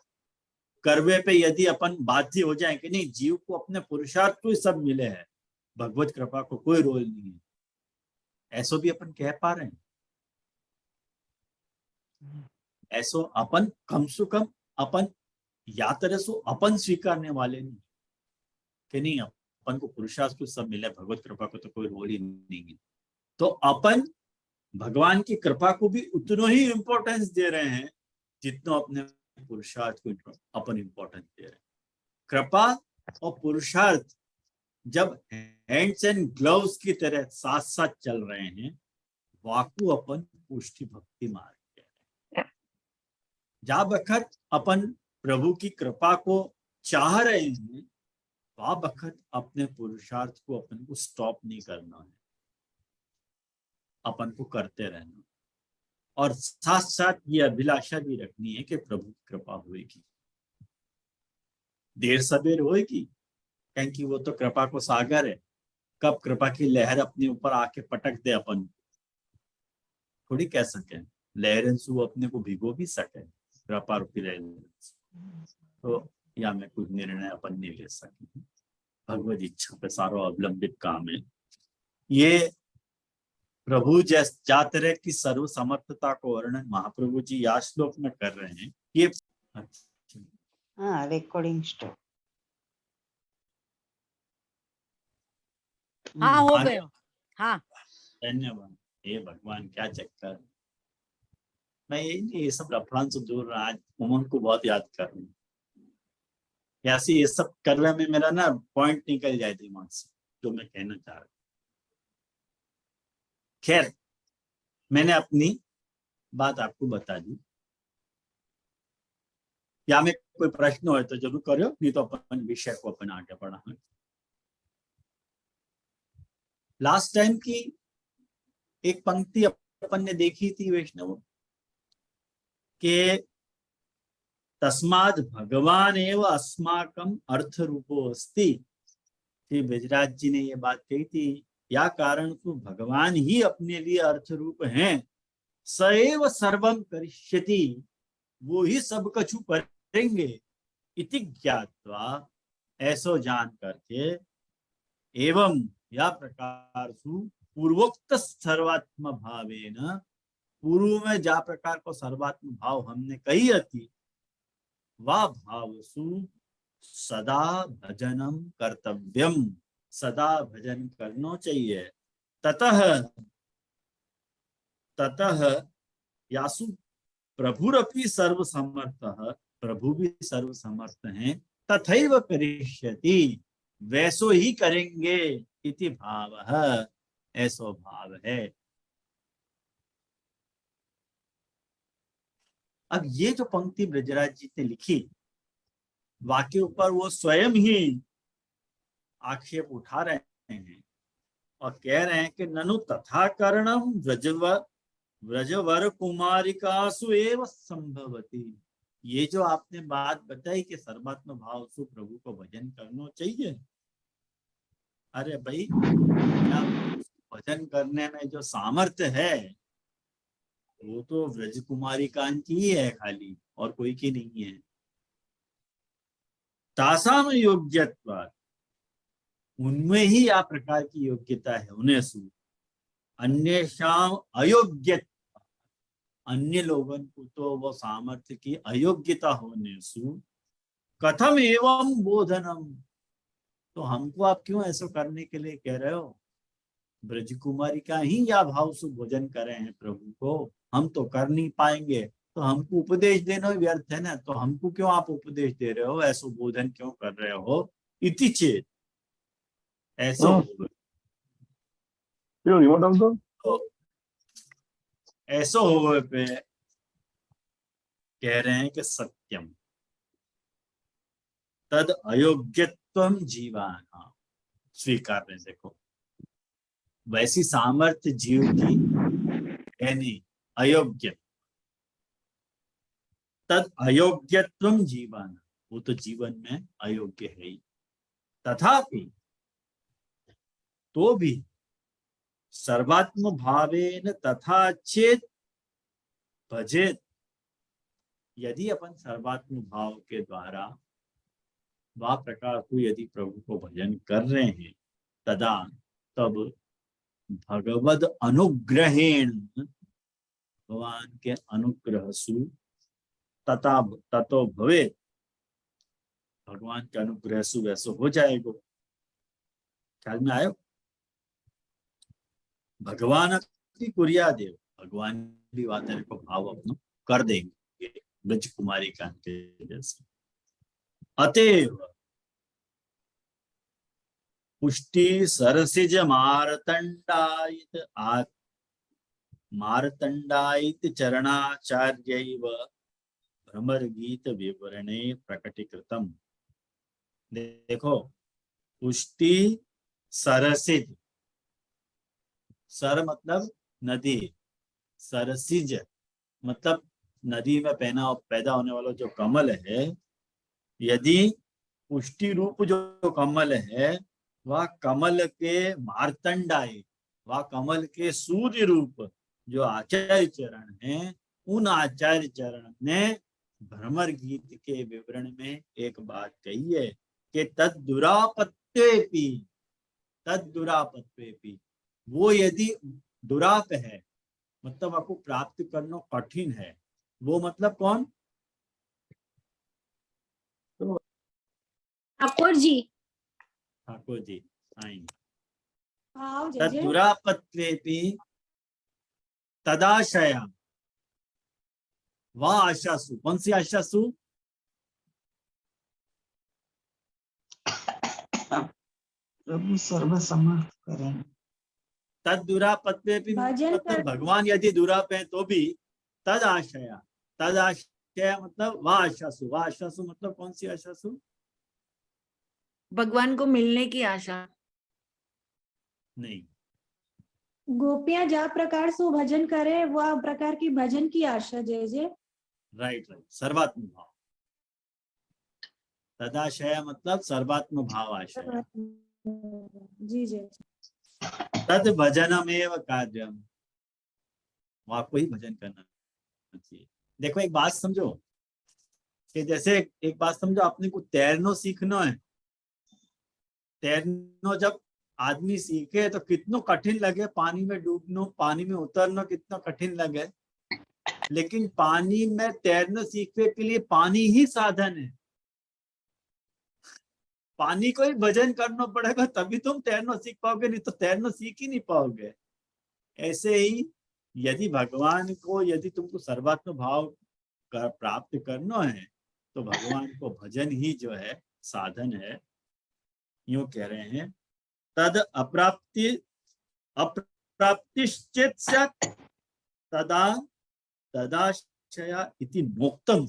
करवे पे यदि अपन बाध्य हो जाए कि नहीं जीव को अपने पुरुषार्थ को ही सब मिले है, भगवत कृपा को कोई रोल नहीं है, ऐसो भी अपन कह पा रहे हैं? ऐसो अपन कम से कम अपन या तरह से अपन स्वीकारने वाले नहीं कि नहीं अपन को पुरुषार्थ को सब मिले, भगवत कृपा को तो कोई रोल ही नहीं है। तो अपन भगवान की कृपा को भी उतना ही इंपॉर्टेंस दे रहे हैं जितना अपने पुरुषार्थ को अपन इंपॉर्टेंस दे रहे हैं। कृपा और पुरुषार्थ जब हैंड्स एंड ग्लव्स की तरह साथ साथ चल रहे हैं, वाकु अपन पुष्टि भक्ति मार्ग कह रहे हैं। जा बखत अपन प्रभु की कृपा को चाह रहे हैं, वह बखत अपने पुरुषार्थ को अपन को स्टॉप नहीं करना है, अपन को करते रहना और साथ साथ ये अभिलाषा भी रखनी है कि प्रभु की कृपा होगी, देर सबेर होगी, क्योंकि वो तो कृपा को सागर है। कब कृपा की लहर अपने ऊपर आके पटक दे अपन थोड़ी कह सके, लहरें से वो अपने को भिगो भी सके कृपा रूपी लहरें। तो या में कुछ निर्णय अपन नहीं ले सके, भगवत इच्छा पे सारा अवलंबित काम है। ये प्रभु जा तरह की सर्व समर्थता को वर्णन महाप्रभु जी या श्लोक में कर रहे हैं। ये रिकॉर्डिंग स्टॉप। हाँ हो गया। हाँ धन्यवाद। हे भगवान क्या चक्कर, मैं ये सब लफड़ान से दूर रहा, आज उमंग को बहुत याद कर रहा हूँ। ऐसे ये सब करने में मेरा ना पॉइंट निकल जाए दिमाग से जो मैं कहना चाह रहा हूँ। खैर मैंने अपनी बात आपको बता दी। या में कोई प्रश्न हो तो जरूर करो, नहीं तो अपन विषय को अपन आगे बढ़ाएं। लास्ट टाइम की एक पंक्ति अपन ने देखी थी वैष्णव के तस्माद भगवान एव अस्माकम अर्थ रूपो अस्ति। श्री ब्रजराज जी ने ये बात कही थी, या कारण तो भगवान ही अपने लिए अर्थ रूप हैं, सएव सर्वम करिष्यति, वो ही सब कछु करेंगे, इति ज्ञात्वा, ऐसो जान करके, एवं या प्रकार सु पूर्वोक्त सर्वात्म भावेन, पूर्व में जा प्रकार को सर्वात्म भाव हमने कही थी, वा भावसु सदा भजनम कर्तव्यम, सदा भजन करना चाहिए। ततः यासु प्रभुरपि सर्वसमर्थः, प्रभु भी सर्वसमर्थ हैं, तथैव करिष्यति, वैसो ही करेंगे, इति भावः, ऐसो भाव है। अब ये जो पंक्ति ब्रजराज जी ने लिखी, वाक्य ऊपर वो स्वयं ही आक्षेप उठा रहे हैं और कह रहे हैं कि ननु तथा करणम व्रजवर कुमारिकासु एव संभवती। ये जो आपने बात बताई कि सर्वात्म भाव से प्रभु को भजन करना चाहिए, अरे भाई भजन करने में जो सामर्थ्य है वो तो व्रज कुमारिकान की ही है खाली, और कोई की नहीं है। तासाम योग्यत्वात्, उनमें ही आ प्रकार की योग्यता है, उन्हें सु अन्येषाम अयोग्य, अन्य लोगों को तो वो सामर्थ्य की अयोग्यता होने सु कथम एवं बोधनम, तो हमको आप क्यों ऐसा करने के लिए कह रहे हो? ब्रज कुमारी का ही या भाव से भोजन कर रहे हैं प्रभु को, हम तो कर नहीं पाएंगे, तो हमको उपदेश देना व्यर्थ है ना, तो हमको क्यों आप उपदेश दे रहे हो, ऐसा बोधन क्यों कर रहे हो? इति चेत, ऐसा ऐसा हो पे कह रहे हैं कि सत्यम तद अयोग्यत्वम जीवाना, स्वीकार रहे। देखो वैसी सामर्थ्य जीव की है नहीं, अयोग्य। तद अयोग्यत्वम जीवन, वो तो जीवन में अयोग्य है ही। तथापि तो भी सर्वात्म भावेन तथा चेत भजेत, यदि अपन सर्वात्म भाव के द्वारा वह प्रकार को यदि प्रभु को भजन कर रहे हैं, तदा तब भगवद अनुग्रहेण, भगवान के अनुग्रह सु तथा ततो भवे, भगवान के अनुग्रह सु वैसे हो जाएगा। ख्याल में आयो? भगवान की कुरिया देव, भगवान भी वातेरे को भाव अपना कर देंगे ब्रज कुमारी का जैसे। अतएव पुष्टि सरसिज मारतंडायित मारतंडायित चरणाचार्यैव भ्रमर गीत विवरणे प्रकटीकृतम। देखो, पुष्टि सरसिज, सर मतलब नदी, सरसिज मतलब नदी में पैदा होने वाला जो कमल है, यदि पुष्टि रूप जो कमल है वह कमल के मार्तंडाय, वह कमल के सूर्य रूप जो आचार्य चरण है, उन आचार्य चरण ने भ्रमर गीत के विवरण में एक बात कही है कि तद दुरापत्तेपि, तद दुरापत्तेपि, वो यदि दुराप है मतलब आपको प्राप्त करना कठिन है, वो मतलब कौन? तो ठाकुर जी। ठाकुर जी आएंगे। हाँ जय तद जय। दुरापत्तेपि तदाशया, वह आशासु, कौन सी आशासु? प्रभु सर्वसमर्थ करें। तद दुरापत्तेपि भजन मतलब कर- भगवान यदि दुराप है तो भी तद आशया, तद आशया मतलब वह आशासु, वह आशासु मतलब कौन सी आशासु? भगवान को मिलने की आशा। नहीं, गोपियां जा प्रकार से भजन करे वह प्रकार की भजन की आशा। जय जय। राइट राइट, सर्वात्म भाव। तदाशय मतलब सर्वात्म भाव आशय। जी जय। तद भजनमेव कार्यम, वहां को ही भजन करना चाहिए। देखो एक बात समझो कि जैसे एक बात समझो, अपने को तैरना सीखना है, तैरना जब आदमी सीखे तो कितना कठिन लगे, पानी में डूबना, पानी में उतरना कितना कठिन लगे, लेकिन पानी में तैरना सीखने के लिए पानी ही साधन है। पानी को ही भजन करना पड़ेगा तभी तुम तैरना सीख पाओगे, नहीं तो तैरना सीख ही नहीं पाओगे। ऐसे ही यदि भगवान को, यदि तुमको सर्वात्म भाव प्राप्त करना है तो भगवान को भजन ही जो है साधन है। यूं कह रहे हैं तद अप्राप्तिश्चेत स्यात् तदा तदाशया इति मोक्तम।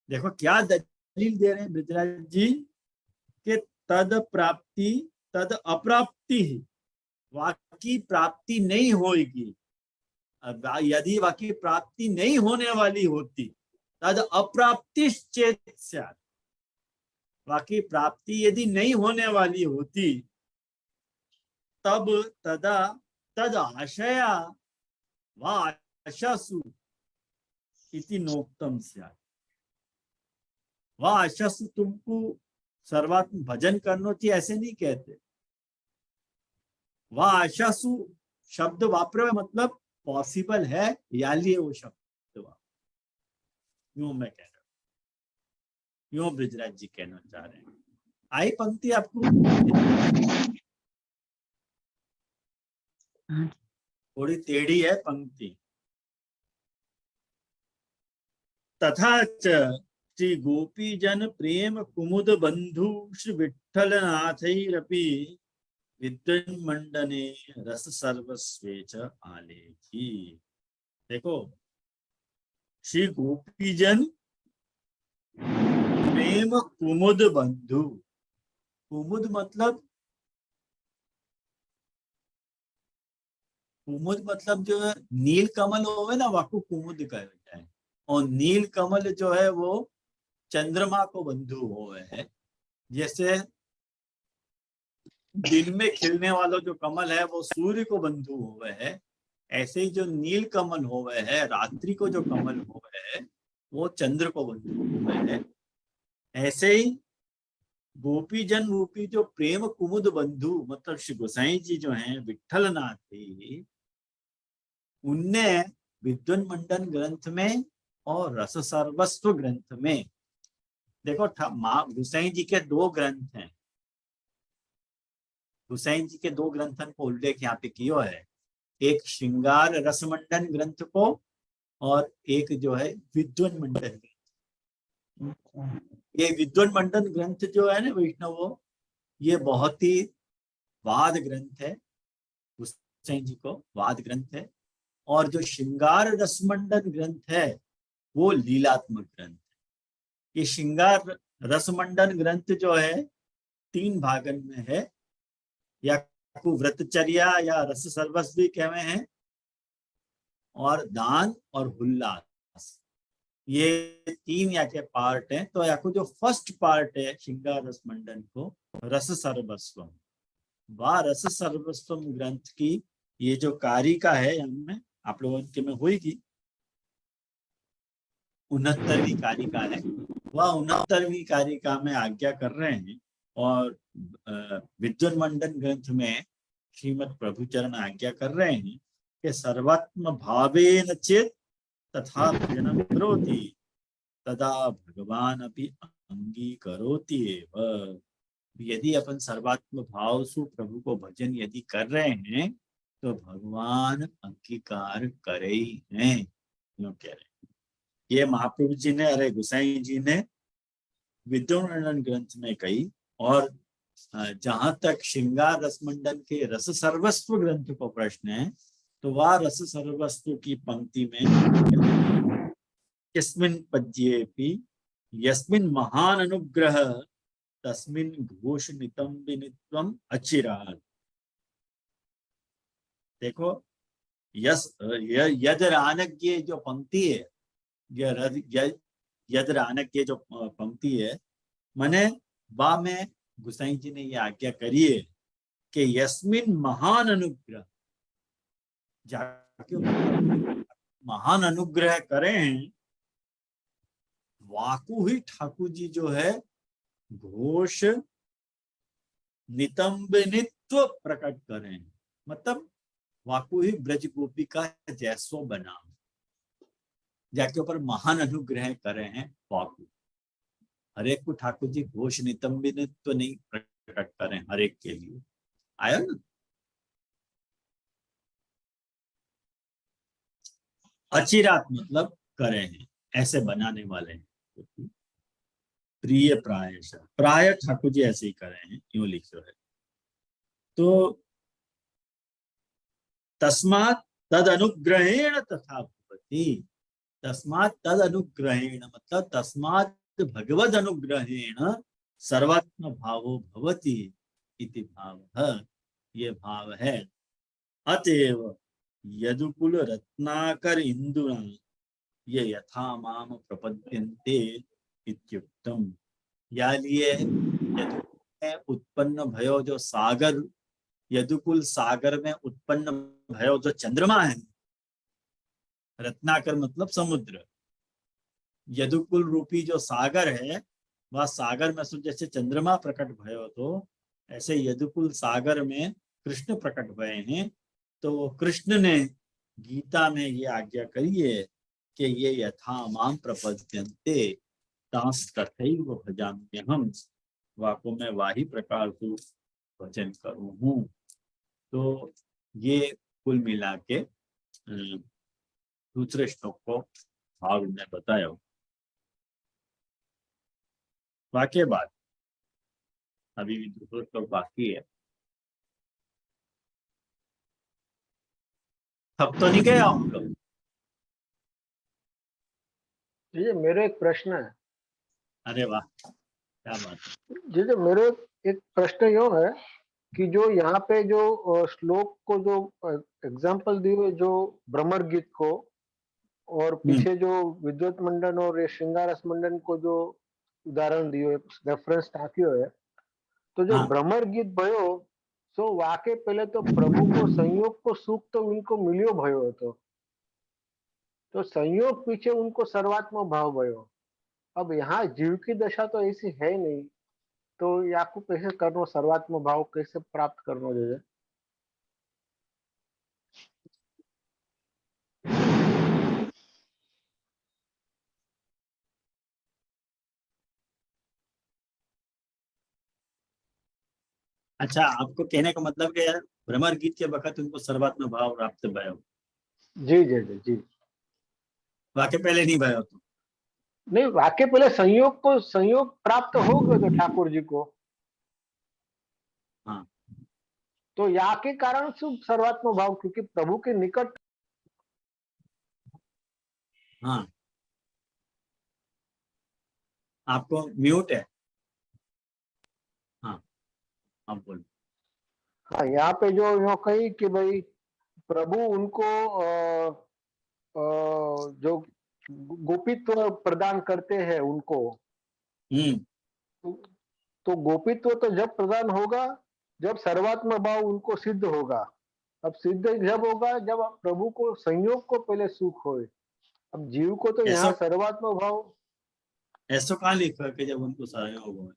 देखो क्या दलील दे रहे हैं ब्रजराज जी कि तद प्राप्ति तद अप्राप्ति, वाकी प्राप्ति नहीं होगी, यदि वाकी प्राप्ति नहीं होने वाली होती तद अप्राप्तिश्चेत स्यात्, वाकी प्राप्ति यदि नहीं होने वाली होती तब तदा तद आशया व आशासु इति नोक्तम स्यात्। वह आशासु तुमको सर्वात्म भजन करना चाहिए ऐसे नहीं कहते। वह आशासु शब्द वापरे मतलब पॉसिबल है या लिए वो शब्द यूं मैं कह रहा हूं, यूं ब्रजराज जी कहना चाह रहे हैं। आई पंक्ति आपको थोड़ी टेढ़ी है पंक्ति। तथा च श्री गोपी जन प्रेम कुमुद बंधु श्री विठ्ठल नाथैरपि विद्युन्मंडने रस सर्वस्वेच आलेखी। देखो, श्री गोपी जन प्रेम कुमुद बंधु, कुमुद मतलब कुमुद मतलब जो है नील कमल होवे ना, वाकु कुमुद कहे जाए। और नील कमल जो है वो चंद्रमा को बंधु होवे है। जैसे दिन में खिलने वाला जो कमल है वो सूर्य को बंधु होवे है, ऐसे ही जो नील कमल होवे है, रात्रि को जो कमल होवे है वो चंद्र को बंधु होवे है। ऐसे ही गोपी जन रूपी जो प्रेम कुमुद बंधु मतलब श्री गोसाई जी जो हैं विठल नाथ जी, उनने विद्वन मंडन ग्रंथ में और रस सर्वस्व ग्रंथ में, देखो गोसाई जी के दो ग्रंथ हैं, गोसाई जी के दो ग्रंथन को उल्लेख यहाँ पे किया है, एक श्रृंगार रस मंडन ग्रंथ को और एक जो है विद्वन मंडन। ये विद्वन मंडन ग्रंथ जो है ना वैष्णव, ये बहुत ही वाद ग्रंथ है, गोसाई जी को वाद ग्रंथ है। और जो श्रृंगार रसमंडन ग्रंथ है वो लीलात्मक ग्रंथ है। ये श्रृंगार रसमंडन ग्रंथ जो है 3 भागन में है, या व्रतचर्या या रस सर्वस्व भी कहवे हैं, और दान और उल्लास, ये 3 या के पार्ट हैं। तो या जो फर्स्ट पार्ट है श्रृंगार रसमंडन को रस सर्वस्वम, वह रस सर्वस्वम ग्रंथ की ये जो कारिका है हमें आप लोगों के में होगी 69वीं कारिका है, वह 69वीं कारिका में आज्ञा कर रहे हैं। और विद्वन मंडन ग्रंथ में श्रीमद प्रभुचरण आज्ञा कर रहे हैं कि सर्वात्म भावेन चेत तथा भजनम करोति तदा भगवान अपि अंगीकरोति एव। यदि अपन सर्वात्म भाव से प्रभु को भजन यदि कर रहे हैं तो भगवान अंगीकार करे ही हैं, क्यों कह रहे हैं। ये महाप्रभु जी ने, अरे गोसाई जी ने विद्वन ग्रंथ में कही। और जहां तक श्रृंगार रसमंडन के रस सर्वस्व ग्रंथ को प्रश्न है, तो वह रस सर्वस्व की पंक्ति में यस्मिन् पद्येपि यस्मिन् महान अनुग्रह तस्मिन् घोष नितंबिनित्वम अचिरात्। देखो यद रानज्ञ जो पंक्ति है, यद रानज्ञ जो पंक्ति है, माने बा में गोसाई जी ने ये आज्ञा करी है कि यस्मिन महान अनुग्रह, जाके महान अनुग्रह करें, वाकु ही ठाकुर जी जो है घोष नितंबिनित्व प्रकट करें, मतलब वाकु ही ब्रज गोपी का जैसो बना, जाके ऊपर महान अनुग्रह करे हैं वाकु। हरेक को ठाकुर जी घोष नितंबिनित्व नहीं प्रकट करें, हरेक के लिए आया ना। अचिरात मतलब करे हैं, ऐसे बनाने वाले हैं। प्रिय प्राय ठाकुर जी ऐसे ही करे हैं, यूं लिखो है। तो तस्मात् तद अनुग्रहेण तथा भवति, तस्मात् तद अनुग्रहेण मतलब तस्मात् भगवद अनुग्रहेण सर्वात्म भावो भवति इति भावः, ये भाव है। अतएव यदुकुल रत्नाकर इंदुना ये यथा माम प्रपद्यन्ते इत्युक्तम। या लिए उत्पन्न भयो जो सागर, यदुकुल सागर में उत्पन्न भयो जो चंद्रमा है, रत्नाकर मतलब समुद्र, यदुकुल रूपी जो सागर है वह सागर में जैसे चंद्रमा प्रकट भयो, तो ऐसे यदुकुल सागर में कृष्ण प्रकट भये हैं। तो कृष्ण ने गीता में ये आज्ञा करी है कि ये यथा माम प्रपद्यन्ते तांस तथैव भजाम्यहम्, वाको में वाही प्रकार से भजन करूं हूँ। तो ये कुल मिला के दूसरे श्लोक को भाव में बताया। वाक्य बात अभी भी दूसरा श्लोक बाकी है। थक तो नहीं गया हम लोग? जी मेरा एक प्रश्न है। अरे वाह, क्या बात है। जी मेरा एक प्रश्न यूं है कि जो यहाँ पे जो श्लोक को जो एग्जाम्पल दिए हुए जो भ्रमर गीत को और पीछे जो विद्युत मंडन और ये श्रृंगार रस मंडन को जो उदाहरण दियो रेफरेंस टाक्यो है, तो जो हाँ। भ्रमर गीत भयो सो वाके पहले तो प्रभु को संयोग को सुख तो उनको मिलियो भयो હતો, तो संयोग पीछे उनको सर्वात्म भाव भयो। अब यहाँ जीव की दशा तो ऐसी है नहीं, तो ये आपको कैसे करनो सर्वात्म भाव कैसे प्राप्त करनो જોઈએ? अच्छा, आपको कहने का मतलब कि भ्रमर गीत के वक्त उनको सर्वात्म भाव प्राप्त भयो, जी जी जी जी। वाके पहले नहीं भयो तो नहीं, वाक्य पहले संयोग को संयोग प्राप्त हो गए तो ठाकुर जी को, हाँ। तो या के कारण शुभ सर्वात्म भाव, क्योंकि प्रभु के निकट। हाँ, आपको म्यूट है। हाँ, आप बोलो। हाँ, यहाँ पे जो यो कही कि भाई प्रभु उनको जो गोपित्व प्रदान करते हैं उनको, तो गोपित्व तो जब प्रदान होगा जब सर्वात्म भाव उनको सिद्ध होगा। अब सिद्ध जब होगा जब प्रभु को संयोग को पहले सुख होए। अब जीव को तो यहाँ सर्वात्म भाव ऐसा कहाँ लिखा है कि जब उनको संयोग हो,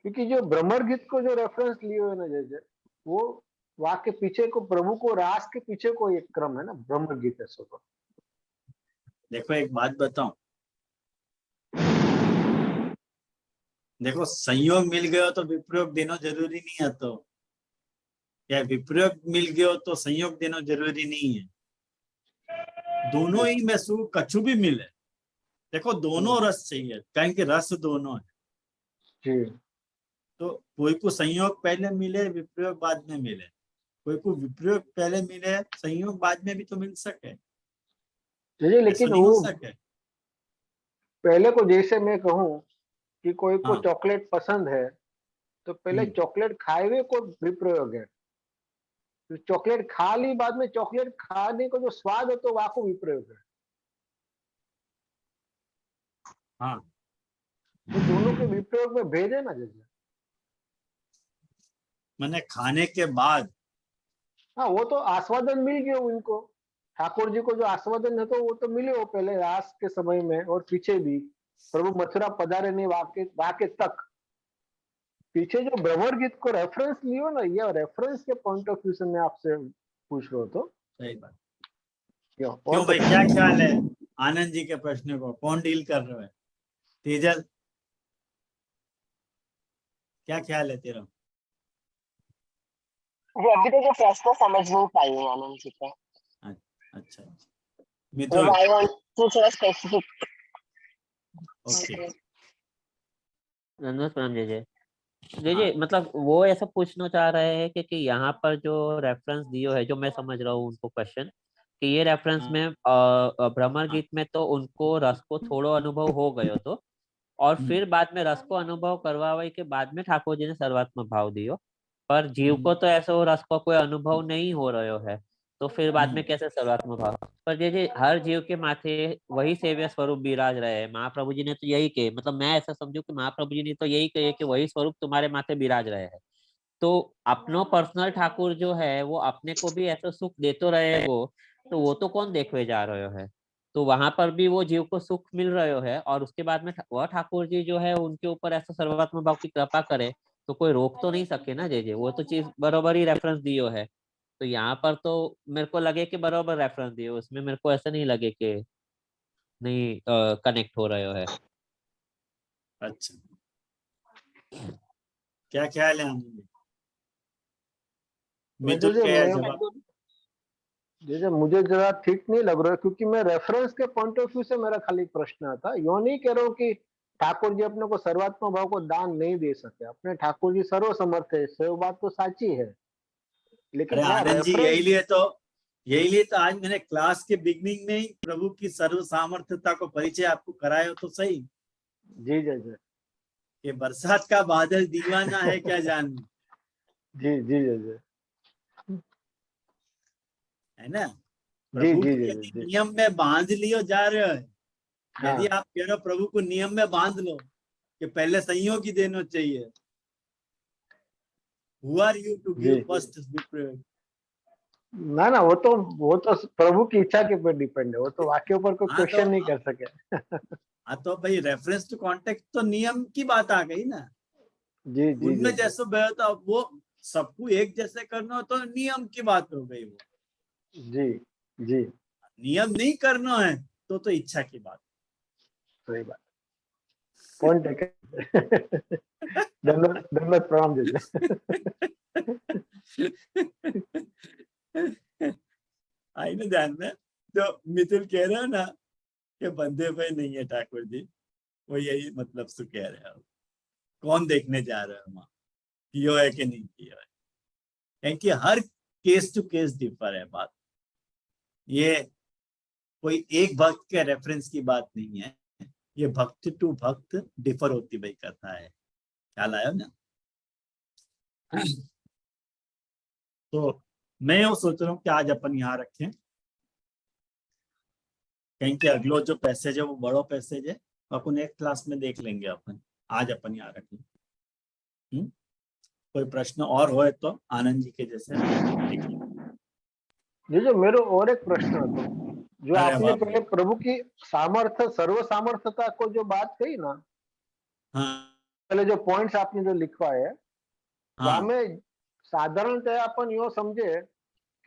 क्योंकि जो भ्रमर गीत को जो रेफरेंस लिए हुए ना जैसे वो वाक्य पीछे को प्रभु को रास के पीछे को एक क्रम है ना भ्रमर गीत ऐसा। तो देखो एक बात बताऊं, देखो संयोग मिल गयो तो विप्रयोग देना जरूरी नहीं है, तो या विप्रयोग मिल गयो तो संयोग देना जरूरी नहीं है। दोनों ही में सुख कछु भी मिले, देखो दोनों रस चाहिए, कहें कि रस दोनों है जी। तो कोई को संयोग पहले मिले विप्रयोग बाद में मिले, कोई को विप्रयोग पहले मिले संयोग बाद में भी तो मिल सके, लेकिन नहीं वो हो सके। पहले को जैसे मैं कहूँ कि कोई को हाँ। चॉकलेट पसंद है तो पहले चॉकलेट खाए हुए को विप्रयोग है, तो चॉकलेट खा ली बाद में चॉकलेट खाने को जो स्वाद है तो वहां को विप्रयोग है। हाँ, तो दोनों के विप्रयोग में भेद है ना जैसे। मैंने खाने के बाद, हाँ, वो तो आस्वादन मिल गया उनको, ठाकुर जी को जो आस्वादन है तो वो तो मिले वो पहले रास के समय में और पीछे भी प्रभु मथुरा पधारे नहीं वाके तक। पीछे जो भ्रमर गीत को रेफरेंस लियो ना, ये रेफरेंस के पॉइंट ऑफ व्यू से मैं आपसे पूछ रहा तो सही बात। क्यों भाई क्या ख्याल है आनंद जी के प्रश्न को, कौन डील कर रहा है? तेजल, क्या ख्याल है तेरा? अभी तक प्रश्न समझ नहीं पाई है आनंद जी का। अच्छा, मिथुन, आई वांट टू थोड़ा स्पेसिफिक। ओके। नमस्कार जय मतलब वो ऐसा पूछना चाह रहे हैं कि यहाँ पर जो रेफरेंस दियो है, जो मैं समझ रहा हूँ उनको क्वेश्चन कि ये रेफरेंस में भ्रमर गीत में तो उनको रस को थोड़ो अनुभव हो गयो तो, और फिर बाद में रस को अनुभव करवावे के बाद में ठाकुर जी ने सर्वात्म भाव दियो, पर जीव को तो ऐसा रस को कोई अनुभव नहीं हो रहा है, तो फिर बाद में कैसे सर्वात्म भाव? पर जैसे हर जीव के माथे वही सेव्य स्वरूप विराज रहे हैं, महाप्रभु जी ने तो यही कहे, मतलब मैं ऐसा समझू कि महाप्रभु जी ने तो यही कहे कि वही स्वरूप तुम्हारे माथे विराज रहे हैं, तो अपनो पर्सनल ठाकुर जो है वो अपने को भी ऐसा सुख देते रहे तो वो तो कौन देखने जा रहे है? तो वहां पर भी वो जीव को सुख मिल रहे है और उसके बाद में वह ठाकुर जी जो है उनके ऊपर ऐसा सर्वात्म भाव की कृपा करे तो कोई रोक तो नहीं सके ना जे वो तो चीज बराबर ही रेफरेंस दियो है। तो यहाँ पर तो मेरे को लगे कि बराबर रेफरेंस दियो, उसमें मेरे को ऐसा नहीं लगे कि नहीं कनेक्ट हो रहे है। अच्छा, क्या ख्याल है आनंद? मिथुन क्या जवाब? जैसे मुझे जरा ठीक नहीं लग रहा है, क्योंकि मैं रेफरेंस के पॉइंट ऑफ व्यू से मेरा खाली प्रश्न आता, यो नहीं कह रहा हूँ कि ठाकुर जी अपने को सर्वात्म भाव को दान नहीं दे सके, अपने ठाकुर जी सर्व समर्थ है, वो बात तो साची है, लेकिन आनंद जी यही लिए तो आज मैंने क्लास के बिगनिंग में ही प्रभु की सर्व सामर्थ्यता को परिचय आपको कराया तो सही। जी जी जी। ये बरसात का बादल दीवाना है क्या जानना। जी जी जी जी है ना। जी प्रभु जी को जी यदि जी नियम में बांध लियो जा रहे हो, यदि हाँ आप कह रहे हो प्रभु को नियम में बांध लो कि पहले संयोग ही देना चाहिए, हु आर यू टू जी गिव फर्स्ट स्पिरिट? ना ना, वो तो प्रभु की इच्छा के ऊपर डिपेंड है, वो तो वाक्य ऊपर कोई हाँ क्वेश्चन नहीं कर सके। हाँ तो भाई रेफरेंस टू कॉन्टेक्स्ट तो नियम की बात आ गई ना। जी जी उनमें जी जैसे था वो सबको एक जैसे करना हो तो नियम की बात हो गई। वो जी जी नियम नहीं करना है तो इच्छा की बात। सही बात। Point taken. धन्यवाद धन्यवाद, प्रणाम जी। आई ना ध्यान में जो मिथुन कह रहे हो ना कि बंदे पे नहीं है ठाकुर जी, वो यही मतलब से कह रहे हो। कौन देखने जा रहे हो वहां कियो है कि नहीं कियो है, क्योंकि हर केस टू केस डिफर है बात। ये कोई एक भक्त के रेफरेंस की बात नहीं है, ये भक्त टू भक्त डिफर होती भाई कथा है। ख्याल आया ना। तो मैं वो सोच रहा हूँ कि आज अपन यहाँ रखें, कहीं के अगलो जो पैसेज है वो बड़ो पैसेज है, अपन एक क्लास में देख लेंगे। अपन आज अपन यहाँ रखें। कोई प्रश्न और होए तो आनंद जी के जैसे देख लेंगे। जी जो मेरे और एक प्रश्न है, तो जो अरे आपने वाह भाई। पहले प्रभु की सामर्थ्य सर्व सामर्थ्यता को जो बात कही ना, हाँ पहले जो पॉइंट्स आपने जो लिखवाए है, वहां हाँ में साधारणतः अपन यो समझे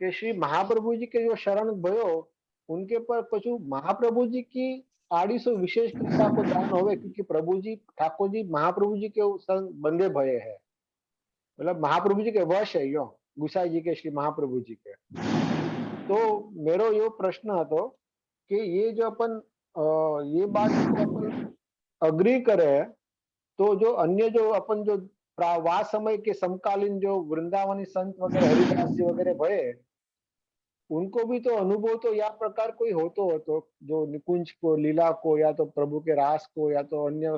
कि श्री महाप्रभु जी के जो शरण भयो, उनके पर कछु महाप्रभु जी की आड़ी सो विशेष कृपा को दान होवे, क्योंकि प्रभु जी ठाकुर जी महाप्रभु जी के संग बंदे भये है, मतलब महाप्रभु जी के वश है यो, गुसाई जी के श्री महाप्रभु जी के। तो मेरो यो प्रश्न હતો कि ये जो अपन ये बात को अपन अग्री करे, तो जो अन्य जो अपन जो वा समय के समकालीन जो वृंदावनी संत वगैरह हरिदास जी वगैरह भये, उनको भी तो अनुभव तो या प्रकार कोई हो तो जो निकुंज को लीला को, या तो प्रभु के रास को, या तो अन्य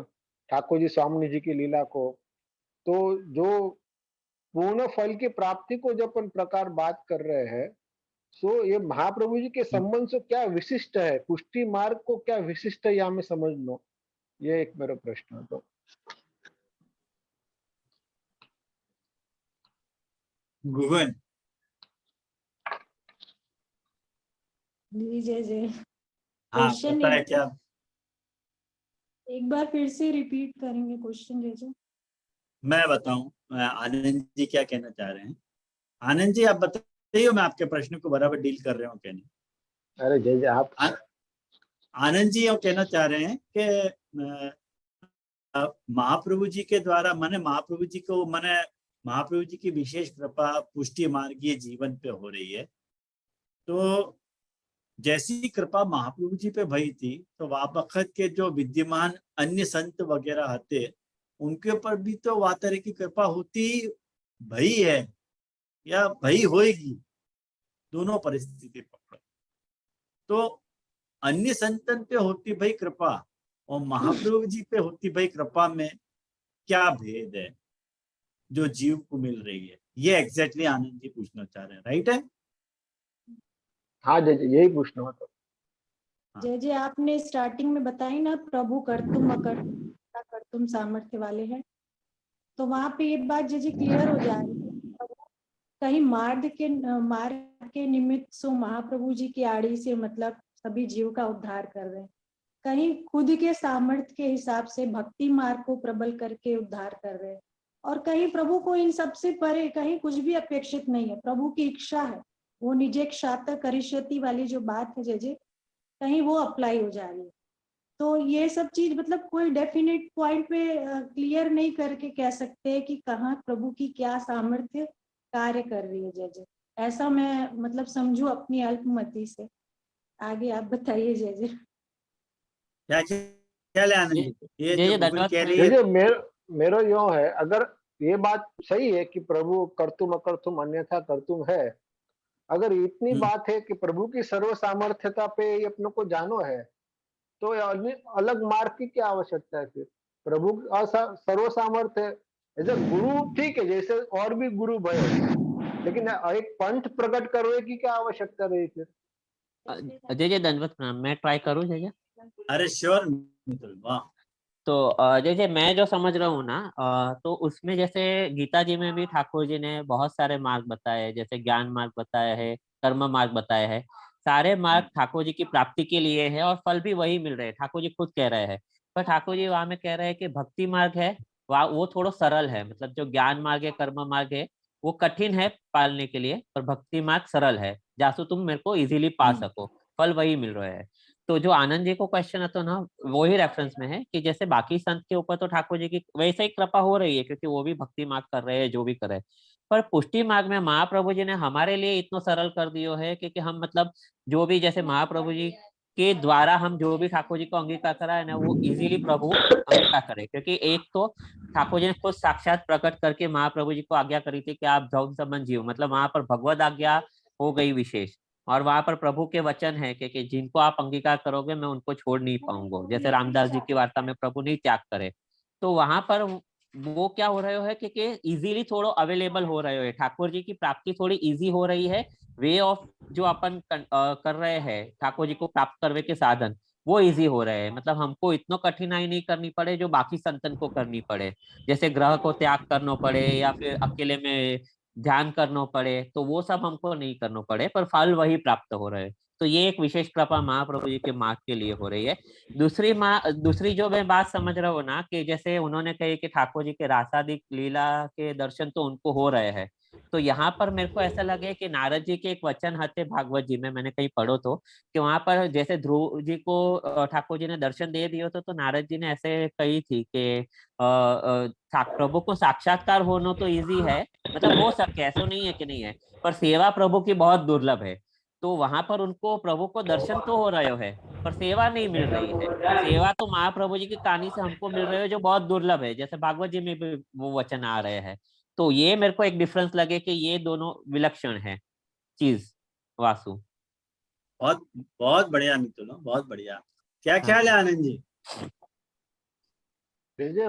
ठाकुर जी स्वामी जी की लीला को, तो जो पूर्ण फल की प्राप्ति को जब अपन प्रकार बात कर रहे हैं, सो ये महाप्रभु जी के संबंध से क्या विशिष्ट है, पुष्टि मार्ग को क्या विशिष्ट है, या हमें समझ लो, ये एक मेरा प्रश्न है। तो गुगन। जी जय जय। हाँ क्वेश्चन पता है क्या, एक बार फिर से रिपीट करेंगे क्वेश्चन जय जय। मैं बताऊं आनंद जी क्या कहना चाह रहे हैं। आनंद जी आप बताइए, मैं आपके प्रश्न को बराबर डील कर रहा हूँ क्या नहीं। अरे जय जय आप। आनंद जी ये कहना चाह रहे हैं कि महाप्रभु जी के द्वारा माने महाप्रभु जी को माने महाप्रभु जी की विशेष कृपा पुष्टि मार्गीय जीवन पे हो रही है। तो जैसी कृपा महाप्रभु जी पे भई थी, तो वक्त के जो विद्यमान अन्य संत वगैरह थे, उनके ऊपर भी तो वह तरह की कृपा होती भई है या भई होएगी, दोनों परिस्थिति पकड़ो। तो अन्य संतन पे होती भाई कृपा और महाप्रभु जी पे होती भाई कृपा में क्या भेद है जो जीव को मिल रही है, ये एग्जैक्टली आनंद जी पूछना चाह रहे हैं, राइट है। हाँ जय जय, यही पूछना हो। तो जय जय आपने स्टार्टिंग में बताई ना प्रभु कर्तुम कर्तुम सामर्थ्य वाले हैं, तो वहां पे ये बात जय जय क्लियर हो जा रही है। कहीं मार्ग के निमित्त सो महाप्रभु जी की आड़ी से मतलब सभी जीव का उद्धार कर रहे हैं, कहीं खुद के सामर्थ्य के हिसाब से भक्ति मार्ग को प्रबल करके उद्धार कर रहे हैं, और कहीं प्रभु को इन सबसे परे कहीं कुछ भी अपेक्षित नहीं है, प्रभु की इच्छा है, वो निजे क्षात्र करिष्यति वाली जो बात है जय जय, कहीं वो अप्लाई हो जा रही है। तो ये सब चीज मतलब कोई डेफिनेट पॉइंट पे क्लियर नहीं करके कह सकते कि कहाँ प्रभु की क्या सामर्थ्य कार्य कर रही है जय जय, ऐसा मैं मतलब समझू अपनी अल्पमति से। आगे आप बताइए जय जय। क्या क्या ले आनंद जी, ये जय जो जय गूगल धन्यवाद कह रही जय है। जय, मेरो यो है, अगर ये बात सही है कि प्रभु कर्तुम अकर्तुम अन्यथा कर्तुम है, अगर इतनी बात है कि प्रभु की सर्व सामर्थ्यता पे ये अपने को जानो है, तो अलग मार्ग की क्या आवश्यकता है फिर। प्रभु सर्व सामर्थ्य ऐसे गुरु ठीक है, जैसे और भी गुरु भय, लेकिन एक पंथ प्रकट करने की क्या आवश्यकता रही फिर? जय जय दंडवत प्रणाम। मैं ट्राई करूँ जय जय? अरे श्योर मित्तल, वाह। तो जैसे मैं जो समझ रहा हूँ ना, तो उसमें जैसे गीता जी में भी ठाकुर जी ने बहुत सारे मार्ग बताए हैं, जैसे ज्ञान मार्ग बताया है, कर्म मार्ग बताया है। सारे मार्ग ठाकुर जी की प्राप्ति के लिए है और फल भी वही मिल रहे हैं, ठाकुर जी खुद कह रहे हैं। पर ठाकुर जी वहां में कह रहे हैं कि भक्ति मार्ग है वह वो थोड़ा सरल है, मतलब जो ज्ञान मार्ग है कर्म मार्ग है वो कठिन है पालने के लिए, पर भक्ति मार्ग सरल है जासु तुम मेरे को इजीली पा सको, फल वही मिल रहे हैं। तो जो आनंद जी को क्वेश्चन है तो ना वही रेफरेंस में है कि जैसे बाकी संत के ऊपर तो ठाकुर जी की वैसे ही कृपा हो रही है क्योंकि वो भी भक्ति मार्ग कर रहे हैं जो भी कर रहे हैं, पर पुष्टि मार्ग में महाप्रभु जी ने हमारे लिए इतना सरल कर दियो है क्योंकि हम मतलब जो भी जैसे महाप्रभु जी के द्वारा हम जो भी ठाकुर जी को अंगीकार करा है ना वो इजीली प्रभु अंगीकार करे, क्योंकि एक तो ठाकुर जी ने खुद साक्षात प्रकट करके महाप्रभु जी को आज्ञा करी थी कि आप धौम संबंध जियो, मतलब वहां पर भगवत आज्ञा हो गई विशेष, और वहां पर प्रभु के वचन है कि जिनको आप अंगीकार करोगे मैं उनको छोड़ नहीं पाऊंगा, जैसे रामदास जी की वार्ता में प्रभु नहीं त्याग करे। तो वहां पर वो क्या हो रहे है कि इजीली थोड़ा अवेलेबल हो रहे है, ठाकुर जी की प्राप्ति थोड़ी इजी हो रही है। वे ऑफ जो अपन कर रहे हैं ठाकुर जी को प्राप्त करने के साधन वो इजी हो रहे हैं, मतलब हमको इतना कठिनाई नहीं करनी पड़े जो बाकी संतन को करनी पड़े, जैसे ग्रह को त्याग करना पड़े या फिर अकेले में ध्यान करना पड़े, तो वो सब हमको नहीं करना पड़े पर फल वही प्राप्त हो रहे हैं। तो ये एक विशेष कृपा महाप्रभु जी के मार्ग के लिए हो रही है। दूसरी जो मैं बात समझ रहा हूँ ना कि जैसे उन्होंने कही कि ठाकुर जी के रासादिक लीला के दर्शन तो उनको हो रहे हैं, तो यहाँ पर मेरे को ऐसा लगे कि नारद जी के एक वचन हते भागवत जी में मैंने कहीं पढ़ो तो कि वहां पर जैसे ध्रुव जी को ठाकुर जी ने दर्शन दे दियो तो नारद जी ने ऐसे कही थी कि प्रभु को साक्षात्कार होना तो इजी है, मतलब हो सके ऐसा नहीं है कि नहीं है, पर सेवा प्रभु की बहुत दुर्लभ है। तो वहां पर उनको प्रभु को दर्शन तो हो रहे है पर सेवा नहीं मिल रही है। सेवा तो महाप्रभु जी की कहानी से हमको मिल रही है जो बहुत दुर्लभ है, जैसे भागवत जी में भी वो वचन आ रहे हैं। तो ये मेरे को एक डिफरेंस लगे कि ये दोनों विलक्षण है चीज। वासु बहुत बहुत बढ़िया मित्तल, बहुत बढ़िया। क्या हाँ। ख्याल है आनंद जी?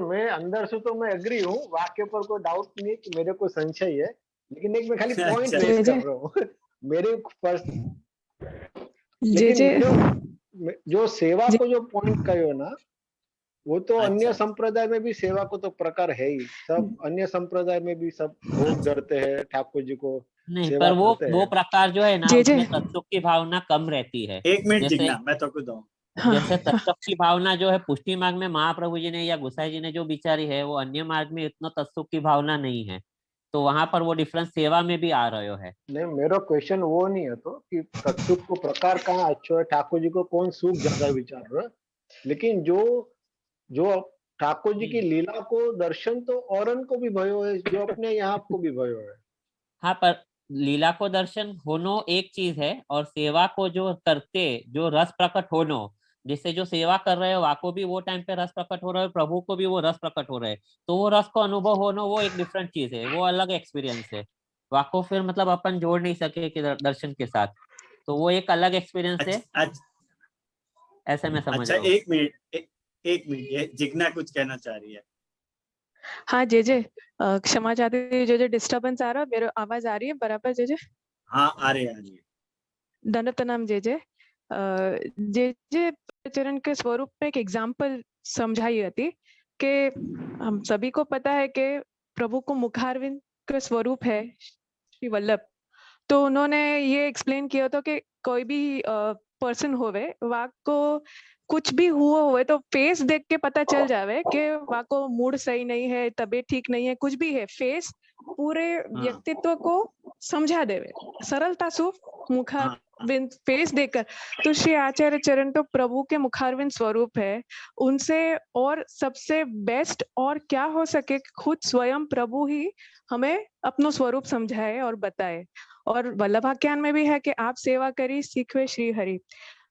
मैं अंदर से तो मैं एग्री हूँ, वाक्य पर कोई डाउट नहीं कि मेरे को संशय है, लेकिन एक मैं खाली पॉइंट अच्छा। रेज कर रहा हूँ मेरे लेकिन जो सेवा को जो पॉइंट कहो ना वो तो अन्य संप्रदाय में भी सेवा को तो प्रकार है ही, सब अन्य संप्रदाय में भी सब भोग धरते हैं ठाकुर जी को, नहीं, सेवा पर करते वो हैं। प्रकार जो है ना उसमें तत्व की भावना कम रहती है। एक मिनट जैसे जिग्ना, मैं तो कुछ दूं। जैसे तत्व की भावना जो है पुष्टि मार्ग में महाप्रभु जी ने या गोसाई जी ने जो विचारी है वो अन्य मार्ग में इतना तत्व की भावना नहीं है, तो वहां पर वो डिफरेंस सेवा में भी आ रहे है। नहीं, मेरा क्वेश्चन वो नहीं है तो कि तत्सुख को प्रकार कहाँ अच्छा है, ठाकुर जी को कौन सुख ज्यादा विचार रहा है, लेकिन जो जो ठाकुर जी की लीला को दर्शन तो औरन को भी भयो है, जो अपने यहाँ को भी भयो है। हाँ, पर लीला को दर्शन होनो एक चीज है और सेवा को जो करते जो रस प्रकट होनो, जिससे जो सेवा कर रहे हो वाको भी वो टाइम पे रस प्रकट हो रहा है, प्रभु को भी वो रस प्रकट हो रहा है, तो वो रस को अनुभव होना वो एक डिफरेंट चीज है, वो अलग एक्सपीरियंस है। वाको फिर मतलब अपन जोड़ नहीं सके कि दर्शन के साथ, तो वो एक अलग एक्सपीरियंस है। ऐसे मैं समझ अच्छा, रहा हूँ। एक मिनट, ये जिग्ना कुछ कहना चाह रही है। हाँ जे क्षमा चाहती हूँ, जे डिस्टर्बेंस आ रहा है, मेरी आवाज आ रही है बराबर जे? हाँ, आ रही है। दंडवत प्रणाम जे चरण के स्वरूप में एक एग्जाम्पल समझाई थी कि हम सभी को पता है कि प्रभु को मुखारविंद का स्वरूप है श्री वल्लभ, तो उन्होंने ये एक्सप्लेन किया था कि कोई भी पर्सन होवे वहाँ को कुछ भी हुआ हुए तो फेस देख के पता चल जावे कि वहाँ को मूड सही नहीं है, तबीयत ठीक नहीं है, कुछ भी है, फेस पूरे व्यक्तित्व को समझा देवे सरलता से मुखारविंद फेस देखकर। तो श्री आचार्य चरण तो प्रभु के मुखारविंद स्वरूप है, उनसे और सबसे बेस्ट और क्या हो सके, खुद स्वयं प्रभु ही हमें अपना स्वरूप समझाए और बताए। और वल्लभाख्यान में भी है कि आप सेवा करी सीखवे श्री हरि,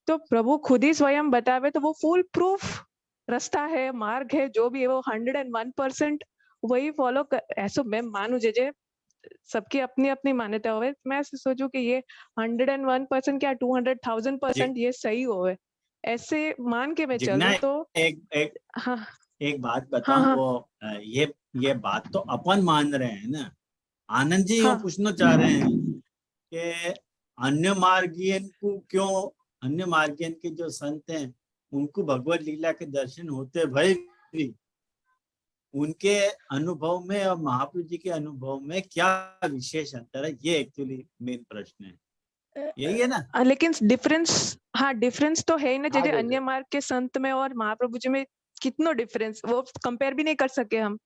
तो प्रभु खुद ही स्वयं बतावे, तो वो फुल प्रूफ रास्ता है, मार्ग है, जो भी है वो 101% वही फॉलो कर, ऐसा मैं मानू जे सबकी अपनी अपनी मान्यता होवे, मैं सोचू कि ये 101% क्या 200,000% ये सही होवे, ऐसे मान के मैं चलूं तो एक हाँ एक बात बताऊं, हाँ। वो ये बात तो अपन मान रहे हैं ना, आनंद जी हाँ। वो पूछना चाह रहे हैं कि अन्य मार्गीयन को क्यों, अन्य मार्गीयन के जो संत हैं उनको भगवत लीला के दर्शन होते भय भी उनके अनुभव में और महाप्रभु जी के अनुभव में क्या विशेष अंतर है, ये एक्चुअली मेन प्रश्न है, यही है ना। लेकिन डिफरेंस तो है ही ना, हाँ, जैसे जय अन्य मार्ग के संत में और महाप्रभु जी में कितना डिफरेंस, वो कंपेयर भी नहीं कर सके हम।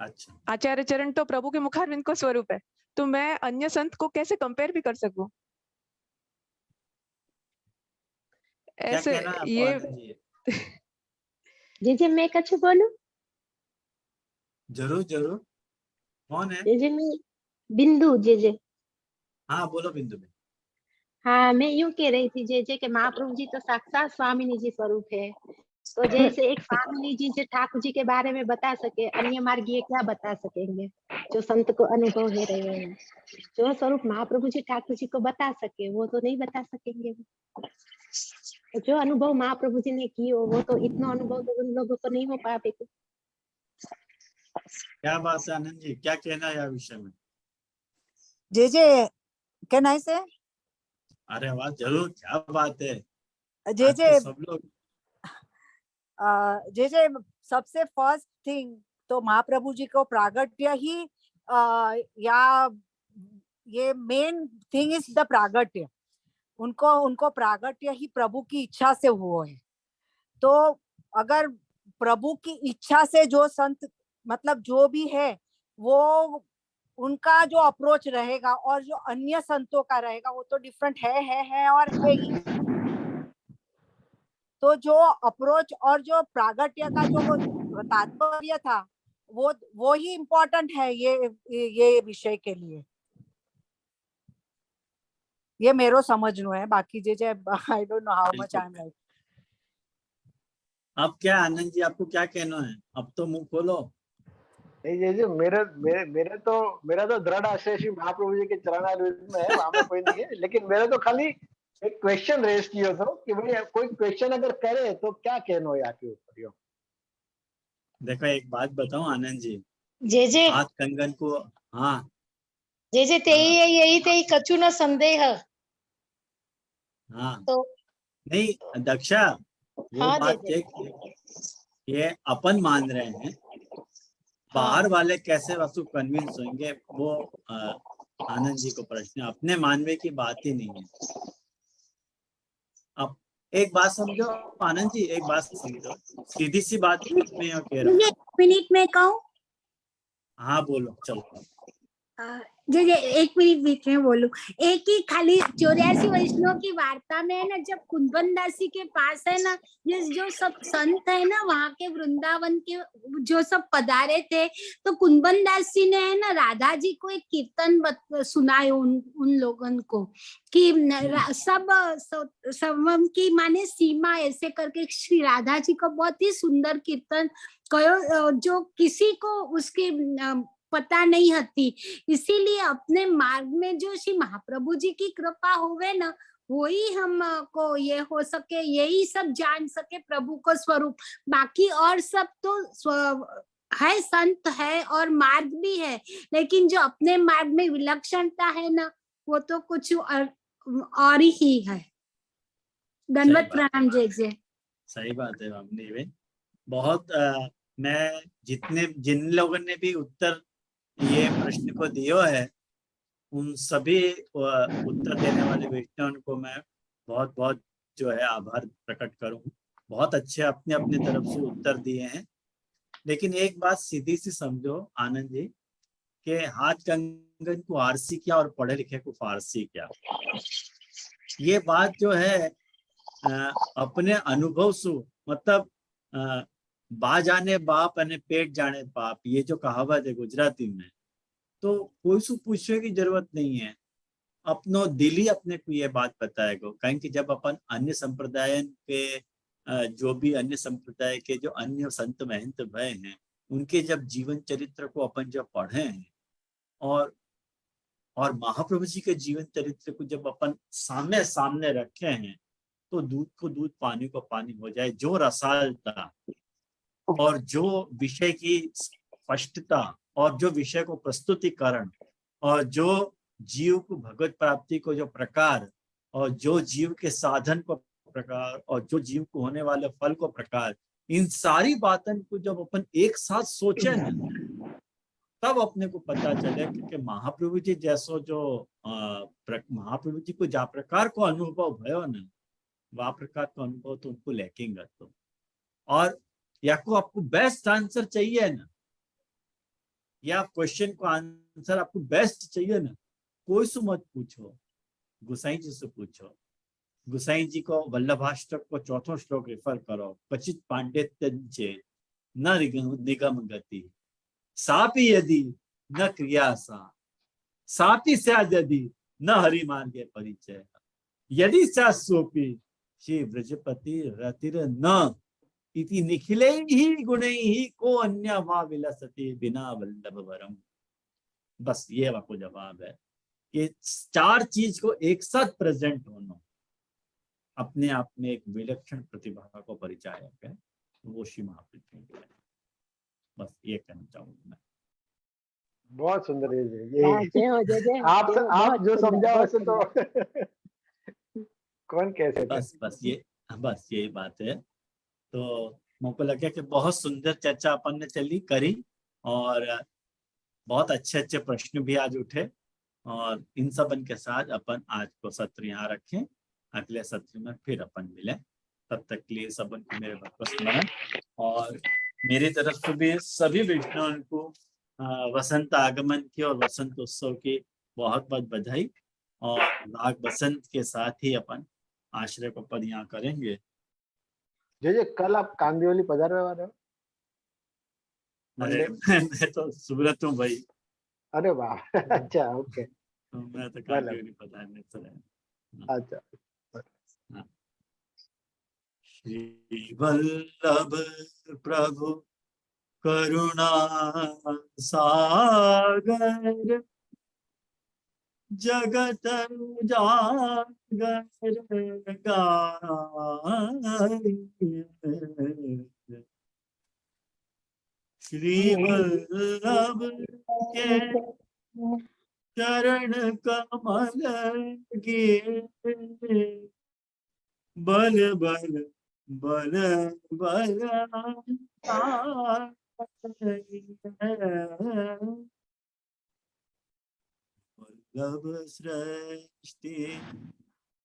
अच्छा, आचार्य चरण तो प्रभु के मुखारविंद को स्वरूप है, तो मैं अन्य संत को कैसे कंपेयर भी कर सकूं? क्या ऐसे कहना है आपको ये आनंद जी? जे मैं कछु बोलूं? जरूर जरूर, कौन है? जे मैं बिंदु जे। हाँ बोलो बिंदु में। हाँ, मैं यूं कह रही थी जे के महाप्रभु जी तो साक्षात स्वामिनी जी स्वरूप है। तो जैसे एक स्वामिनी जी जो ठाकुर जी के बारे में बता सके, अन्य मार्गीय क्या बता सकेंगे जो संत को अनुभव है रहे हैं? जो स्वरूप महाप्रभु जी ठाकुर जी को बता सके वो तो नहीं बता सकेंगे। जो अनुभव महाप्रभु जी ने की हो वो तो इतना अनुभव तो उन लोगों को नहीं हो पाएगा। क्या बात है आनंद जी, क्या कहना है विषय में? जे कैन आई से? अरे वाह, जरूर, क्या बात है, जे आज तो सब लोग। जे सबसे फर्स्ट थिंग तो महाप्रभु जी को प्रागट्य ही या ये मेन थिंग इज द प्रागट्य, उनको प्रागट्य ही प्रभु की इच्छा से हुआ है। तो अगर प्रभु की इच्छा से जो संत मतलब जो भी है वो उनका जो अप्रोच रहेगा और जो अन्य संतों का रहेगा वो तो डिफरेंट है और है ही। तो जो अप्रोच और जो प्रागट्य का जो तात्पर्य था वो ही इम्पोर्टेंट है ये विषय के लिए। ये मेरो समझनो है, बाकी जे I don't know how much I am right. अब क्या आनंद जी, आपको क्या कहना है? अब तो मुंह खोलो। नहीं जी, मेरा तो दृढ़ आशय श्री महाप्रभु जी के चरणारविंद में है, वहां में कोई नहीं है। लेकिन मेरे तो खाली एक क्वेश्चन रेज किया था कि भाई कोई क्वेश्चन अगर करे तो क्या कहना है आपके ऊपर? यो देखो एक बात बताऊं आनंद जी, जे हाथ कंगन को, हाँ जे ते यही ते कछु न संदेह। हाँ तो नहीं दक्षा, वो हाँ बात जे ये अपन मान रहे हैं, बाहर वाले कैसे वस्तु कन्विंस होंगे वो आनंद जी को प्रश्न, अपने मानवे की बात ही नहीं है। अब एक बात समझो आनंद जी, एक बात समझो, सीधी सी बात मैं कह रहा हूँ। मिनट में कहूँ? हाँ बोलो, चलो। जे एक मिनट बीच में बोलूं। एक ही खाली 84 वैष्णव की वार्ता में है ना, जब कुंदन दासी के पास है ना ये जो सब संत है ना वहाँ के वृंदावन के जो सब पधारे थे, तो कुंदन दास जी ने है ना राधा जी को एक कीर्तन सुनाए उन लोगों को कि सब की माने सीमा ऐसे करके श्री राधा जी का बहुत ही सुंदर कीर्तन कयो जो किसी को उसके पता नहीं होती। इसीलिए अपने मार्ग में जो श्री महाप्रभु जी की कृपा होवे ना वही हमको ये हो सके, यही सब जान सके प्रभु को स्वरूप। बाकी और सब तो है, संत है और मार्ग भी है, लेकिन जो अपने मार्ग में विलक्षणता है ना वो तो कुछ और ही है। धन्यवाद, प्रणाम जय। सही बात है आपने, बहुत मैं जिन लोगों ने भी उत्तर ये प्रश्न को दियो है उन सभी उत्तर देने वाले वैष्णव को मैं बहुत बहुत जो है आभार प्रकट करूं। बहुत अच्छे अपने अपने तरफ से उत्तर दिए हैं। लेकिन एक बात सीधी सी समझो आनंद जी, के हाथ कंगन को आरसी क्या और पढ़े लिखे को फारसी क्या, ये बात जो है अपने अनुभव से, मतलब बा जाने बाप अने पेट जाने बाप, ये जो कहावत है गुजराती में, तो कोई से पूछने की जरूरत नहीं है, अपनो दिल ही अपने को ये बात बताएगा। कहीं कि जब अपन अन्य संप्रदाय के जो भी अन्य संप्रदाय के जो अन्य संत महंत भय हैं उनके जब जीवन चरित्र को अपन जब पढ़े हैं और महाप्रभु जी के जीवन चरित्र को जब अपन सामने सामने रखे हैं, तो दूध को दूध, पानी को पानी हो जाए। जो रसालता और जो विषय की स्पष्टता और जो विषय को प्रस्तुतिकरण और जो जीव को भगवत प्राप्ति को जो प्रकार और जो जीव के साधन को प्रकार और जो जीव को होने वाले फल को प्रकार, इन सारी बातों को जब अपन एक साथ सोचे ना, तब अपने को पता चले कि महाप्रभु जी जैसो जो महाप्रभु जी को जा प्रकार को अनुभव भयो ना, वह प्रकार का अनुभव तो उनको लेकेंगे। तो और या को आपको बेस्ट आंसर चाहिए ना, या क्वेश्चन को आंसर आपको बेस्ट चाहिए ना, कोई से मत पूछो, गुसाई जी से पूछो। गुसाई जी को वल्लभाष्टक को 4वां श्लोक रेफर करो। क्वचित पांडित्य न निगम गति, सापि यदि न क्रिया सापि स्याद् यदि न हरि मार्गे परिचय, यदि स्यात्सोपि श्री ब्रजपति रतिर न इति निखिलैः गुणैः को अन्य वा विलसति बिना वल्लभ वरम। बस ये आपको जवाब है कि 4 चीज को एक साथ प्रेजेंट होना अपने आप में एक विलक्षण प्रतिभा को परिचायक है, वो श्री महाप्रभु है। बस ये कहना चाहूंगा मैं। बहुत सुंदर है ये आप जो समझा वैसे तो कौन कह सकता। बस यही बात है। तो मुझको लगा कि बहुत सुंदर चर्चा अपन ने चली करी और बहुत अच्छे अच्छे प्रश्न भी आज उठे, और इन सबन के साथ अपन आज को सत्र यहाँ रखें। अगले सत्र में फिर अपन मिले, तब तक के लिए सबन को मेरे भगवत स्मरण और मेरी तरफ से भी सभी वैष्णवों को वसंत आगमन की और वसंत उत्सव की बहुत बहुत बधाई। और राग बसंत के साथ ही अपन आश्रय को पद यहाँ करेंगे। जय कल आप कांदिवली पधारने वाले हो? मैं तो सुब्रत हूँ भाई। अरे वाह अच्छा ओके। तो मैं तो कांदिवली पधारने चला। अच्छा श्री वल्लभ प्रभु करुणा सागर, जगत उजागर गाय। श्री वल्लभ के चरण कमल गे, बल बल बल बल वल्लभ सृष्टि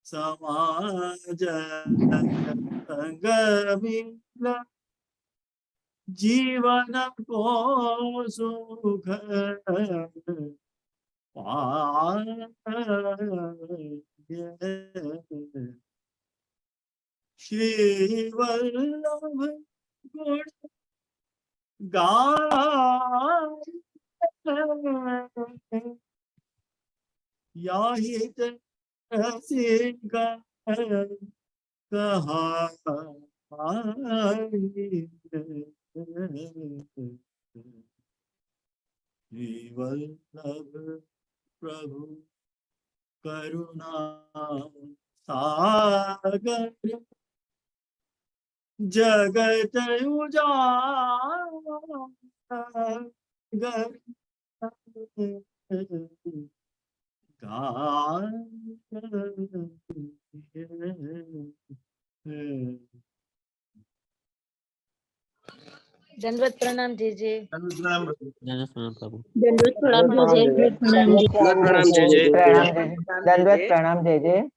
समाज संग मिल, जीवन को सुख पाए। श्री वल्लभ गुण गाय, याहित रसिक कहा। श्री वल्लभ प्रभु करुणा सागर, जगत उजागर दंडवत प्रणाम जय जय। प्रणाम प्रभु। दंडवत प्रणाम जय जय।